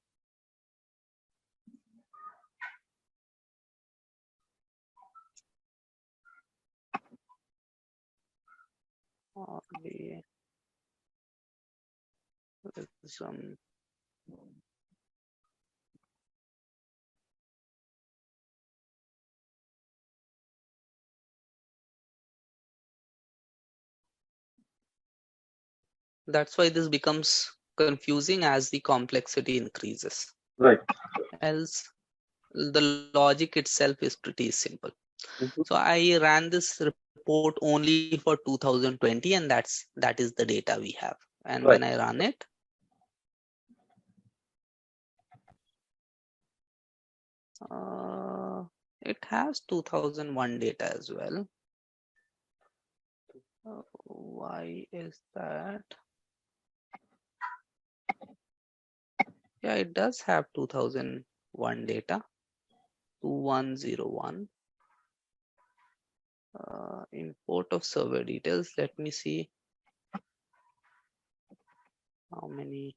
Prism. That's why this becomes confusing as the complexity increases. Right. Else, the logic itself is pretty simple. So I ran this report only for 2020, and that is the data we have. And when Right. I run it, it has 2001 data as well. Why is that? Yeah, it does have 2001 data, 2101. Import of survey details. Let me see how many.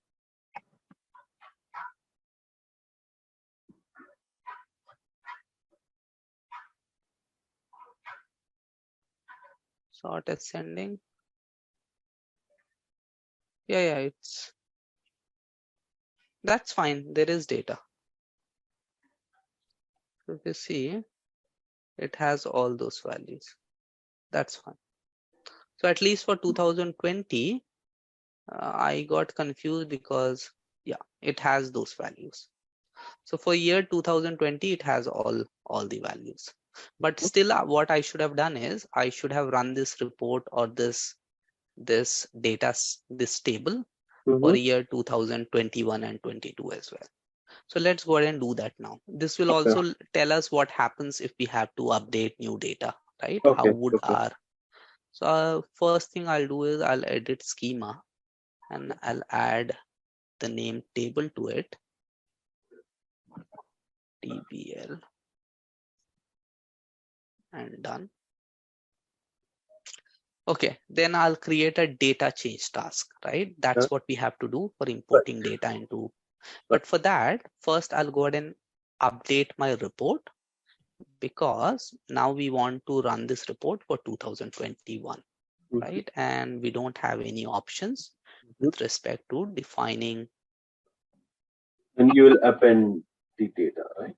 Sort ascending. Yeah, that's fine. There is data. So if you see, it has all those values. That's fine. So at least for 2020, I got confused because yeah, it has those values. So for year 2020, it has all the values. But still, what I should have done is I should have run this report or this data, this table for year 2021 and 22 as well. So let's go ahead and do that now. This will also tell us what happens if we have to update new data, right? How Okay. would Okay. our, so first thing I'll do is I'll edit schema and I'll add the name table to it, tbl, and done. Okay, then I'll create a data change task, right? That's what we have to do for Right. importing data into. But for that, first I'll go ahead and update my report, because now we want to run this report for 2021, right? And we don't have any options with respect to defining. And you will append the data, right?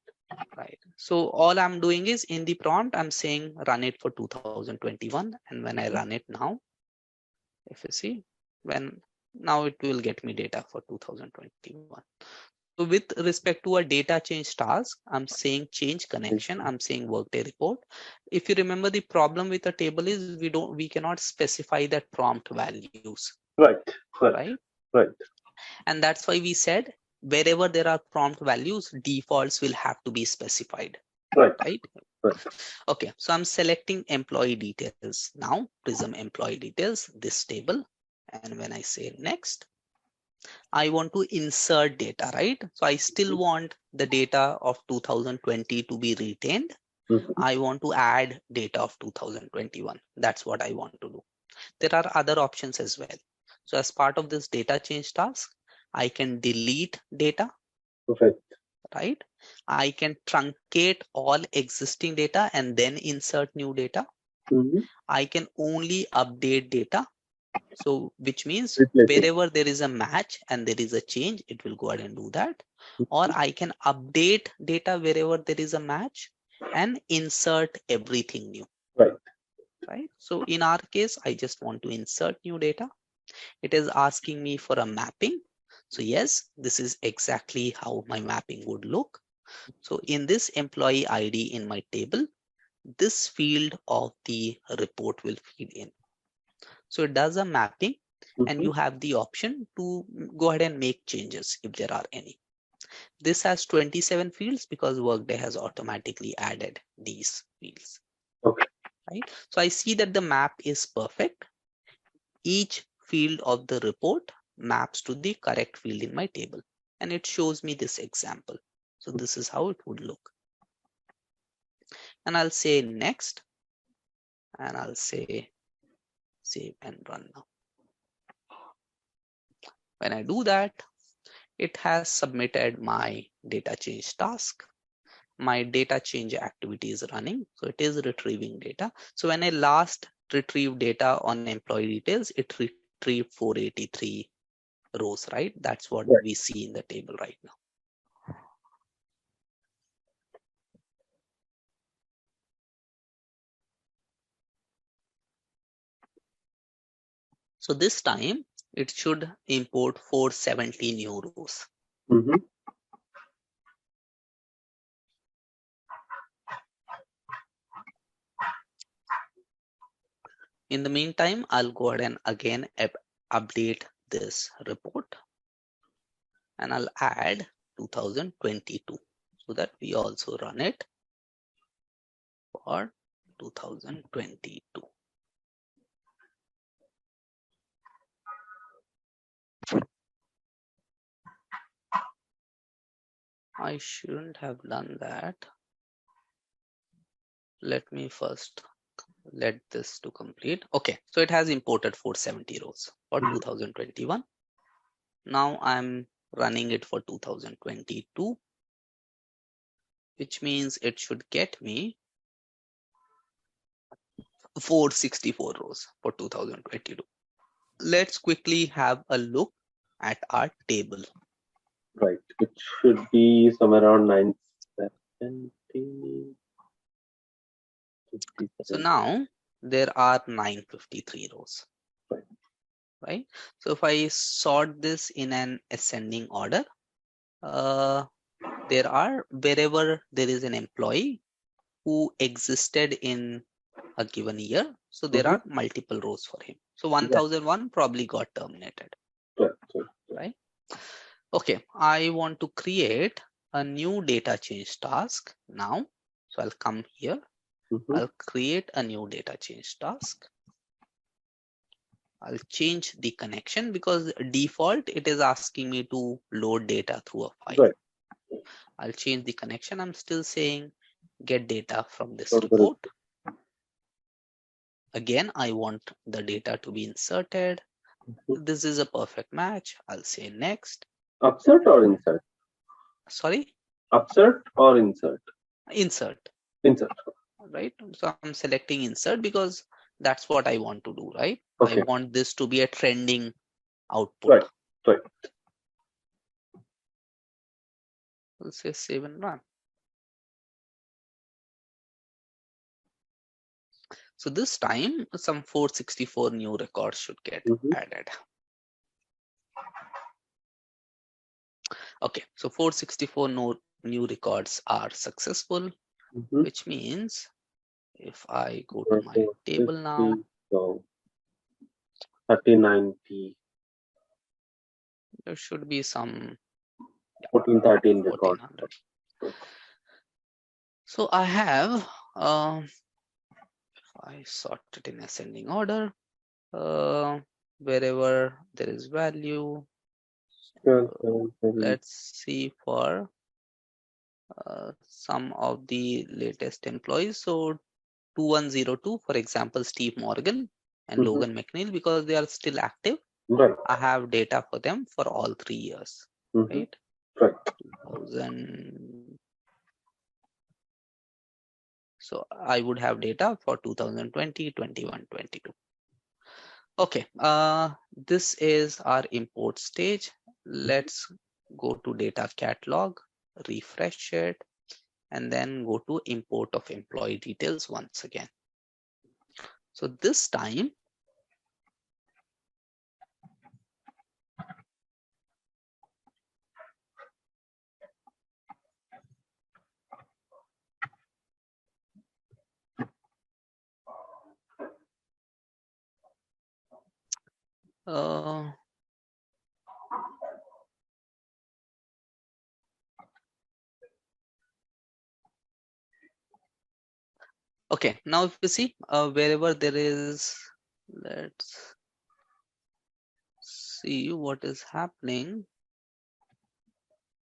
Right. So all I'm doing is in the prompt, I'm saying run it for 2021. And when I run it now, if you see, when now it will get me data for 2021. So with respect to a data change task, I'm saying change connection. I'm saying Workday report. If you remember, the problem with a table is we cannot specify that prompt values. Right. Right. Right. And that's why we said wherever there are prompt values, defaults will have to be specified. Right. Right. Okay. So I'm selecting employee details now. Prism employee details, this table. And when I say next, I want to insert data, right? So I still want the data of 2020 to be retained. I want to add data of 2021. That's what I want to do. There are other options as well. So as part of this data change task, I can delete data, right? I can truncate all existing data and then insert new data. I can only update data. So which means wherever there is a match and there is a change, it will go ahead and do that. Or I can update data wherever there is a match and insert everything new. Right. So in our case, I just want to insert new data. It is asking me for a mapping. So yes, this is exactly how my mapping would look. So in this employee ID in my table, this field of the report will feed in. So it does a mapping, and you have the option to go ahead and make changes if there are any. This has 27 fields because Workday has automatically added these fields. Okay. Right. So I see that the map is perfect. Each field of the report maps to the correct field in my table, and it shows me this example. So this is how it would look. And I'll say next, and I'll say save and run now. When I do that, it has submitted my data change task. My data change activity is running. So it is retrieving data. So when I last retrieved data on employee details, it retrieved 483 rows, right? That's what we see in the table right now. So this time it should import 470 new rows. In the meantime, I'll go ahead and again update this report, and I'll add 2022 so that we also run it for 2022. I shouldn't have done that. Let me first let this to complete. Okay, so it has imported 470 rows for 2021. Now I'm running it for 2022, which means it should get me 464 rows for 2022. Let's quickly have a look at our table. Right. It should be somewhere around 970. So now there are 953 rows. Right? So if I sort this in an ascending order, there are, wherever there is an employee who existed in a given year, so there are multiple rows for him. So 1001 probably got terminated. Right? Okay, I want to create a new data change task now. So I'll come here. I'll create a new data change task. I'll change the connection because default it is asking me to load data through a file. Right. I'll change the connection. I'm still saying get data from this report. Again, I want the data to be inserted. This is a perfect match. I'll say next. Upsert or insert? Sorry? Upsert or insert? Insert. Insert. Right? So I'm selecting insert because that's what I want to do, right? Okay. I want this to be a trending output. Right. Right. We'll say save and run. So this time some 464 new records should get added. Okay, so 464 new records are successful, which means if I go to my table now, so 3090. there should be some 1413 record. 1400. So I have, if I sort it in ascending order, wherever there is value, let's see for some of the latest employees. So 2102, for example, Steve Morgan and Logan McNeil, because they are still active. Right. I have data for them for all 3 years. Right? Right. 2000. So I would have data for 2020, 21, 22. Okay, this is our import stage. Let's go to data catalog, refresh it, and then go to import of employee details once again. So this time, okay, now if you see wherever there is, let's see what is happening.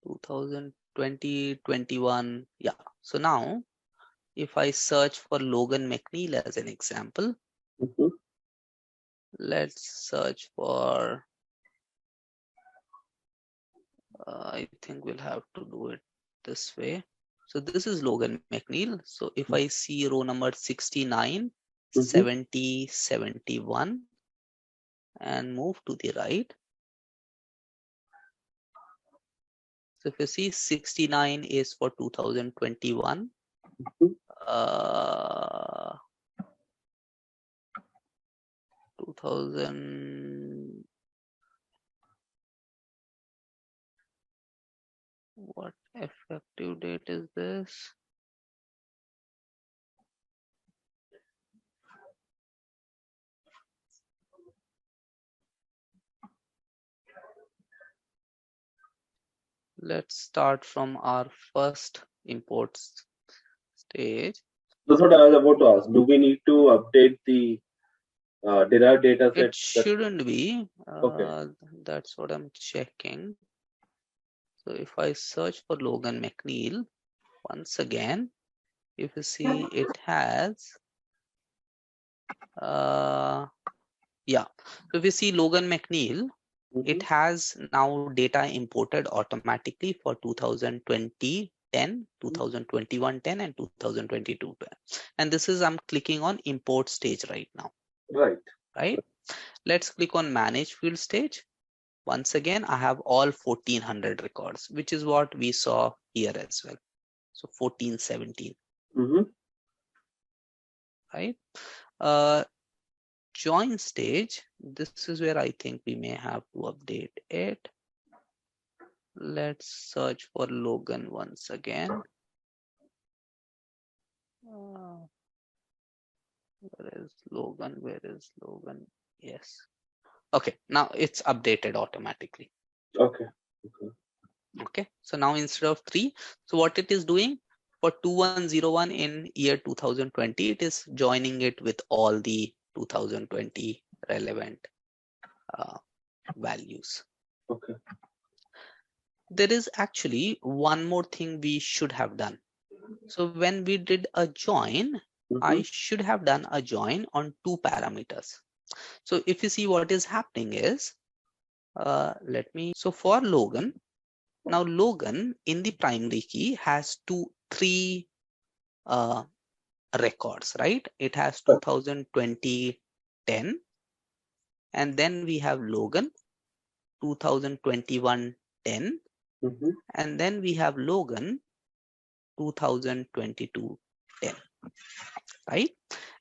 2020, 21. Yeah. So now if I search for Logan McNeil as an example, let's search for, I think we'll have to do it this way. So this is Logan McNeil. So if I see row number 69, 70, 71, and move to the right. So if you see 69 is for 2021. 2000. What effective date is this? Let's start from our first imports stage. That's what I was about to ask. Do we need to update the derived data It set? That shouldn't be. okay. That's what I'm checking. So if I search for Logan McNeil, once again, if you see it has, yeah. So if you see Logan McNeil, it has now data imported automatically for 2020 10, 2021 10, and 2022 10. And this is I'm clicking on import stage right now. Right. Right. Let's click on manage field stage. Once again, I have all 1400 records, which is what we saw here as well. So 1417. Right. Join stage. This is where I think we may have to update it. Let's search for Logan once again. Where is Logan? Where is Logan? Yes. Okay, now it's updated automatically. Okay. Okay, so now instead of 3, so what it is doing for 2101 in year 2020, it is joining it with all the 2020 relevant values. Okay. There is actually one more thing we should have done. So when we did a join, I should have done a join on 2 parameters. So if you see what is happening is, so for Logan, now Logan in the primary key has 3 records, right? It has 2020 10, and then we have Logan 2021 10, and then we have Logan 2022 10, right?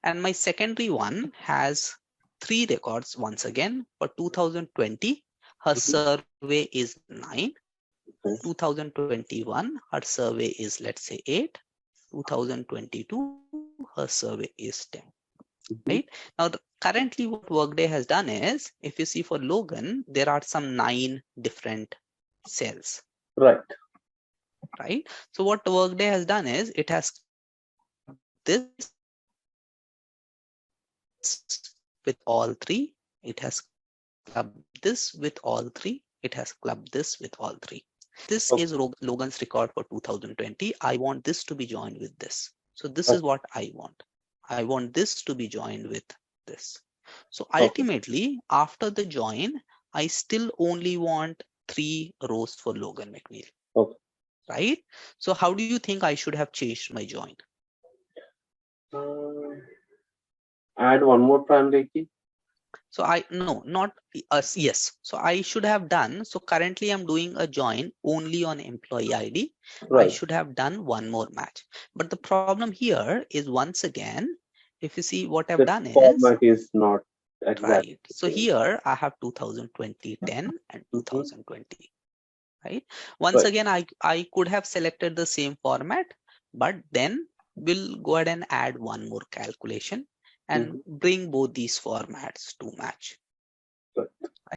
And my secondary one has 3 records once again. For 2020, her survey is 9. 2021, her survey is, let's say, 8. 2022, her survey is 10. Right? Now, currently what Workday has done is, if you see for Logan, there are some 9 different cells. Right. Right? So what Workday has done is, it has this with all 3. It has clubbed this with all 3. It has clubbed this with all 3. This is Logan's record for 2020. I want this to be joined with this. So this is what I want. I want this to be joined with this. So ultimately, after the join, I still only want 3 rows for Logan McNeil. Right? So how do you think I should have changed my join? Add one more primary key. So yes. So I should have done. So currently I'm doing a join only on employee ID. Right. I should have done one more match. But the problem here is, once again, if you see what I've done format is not exactly right. So here I have 2020 10 and 2020. Right. Once again, I could have selected the same format, but then we'll go ahead and add one more calculation and bring both these formats to match.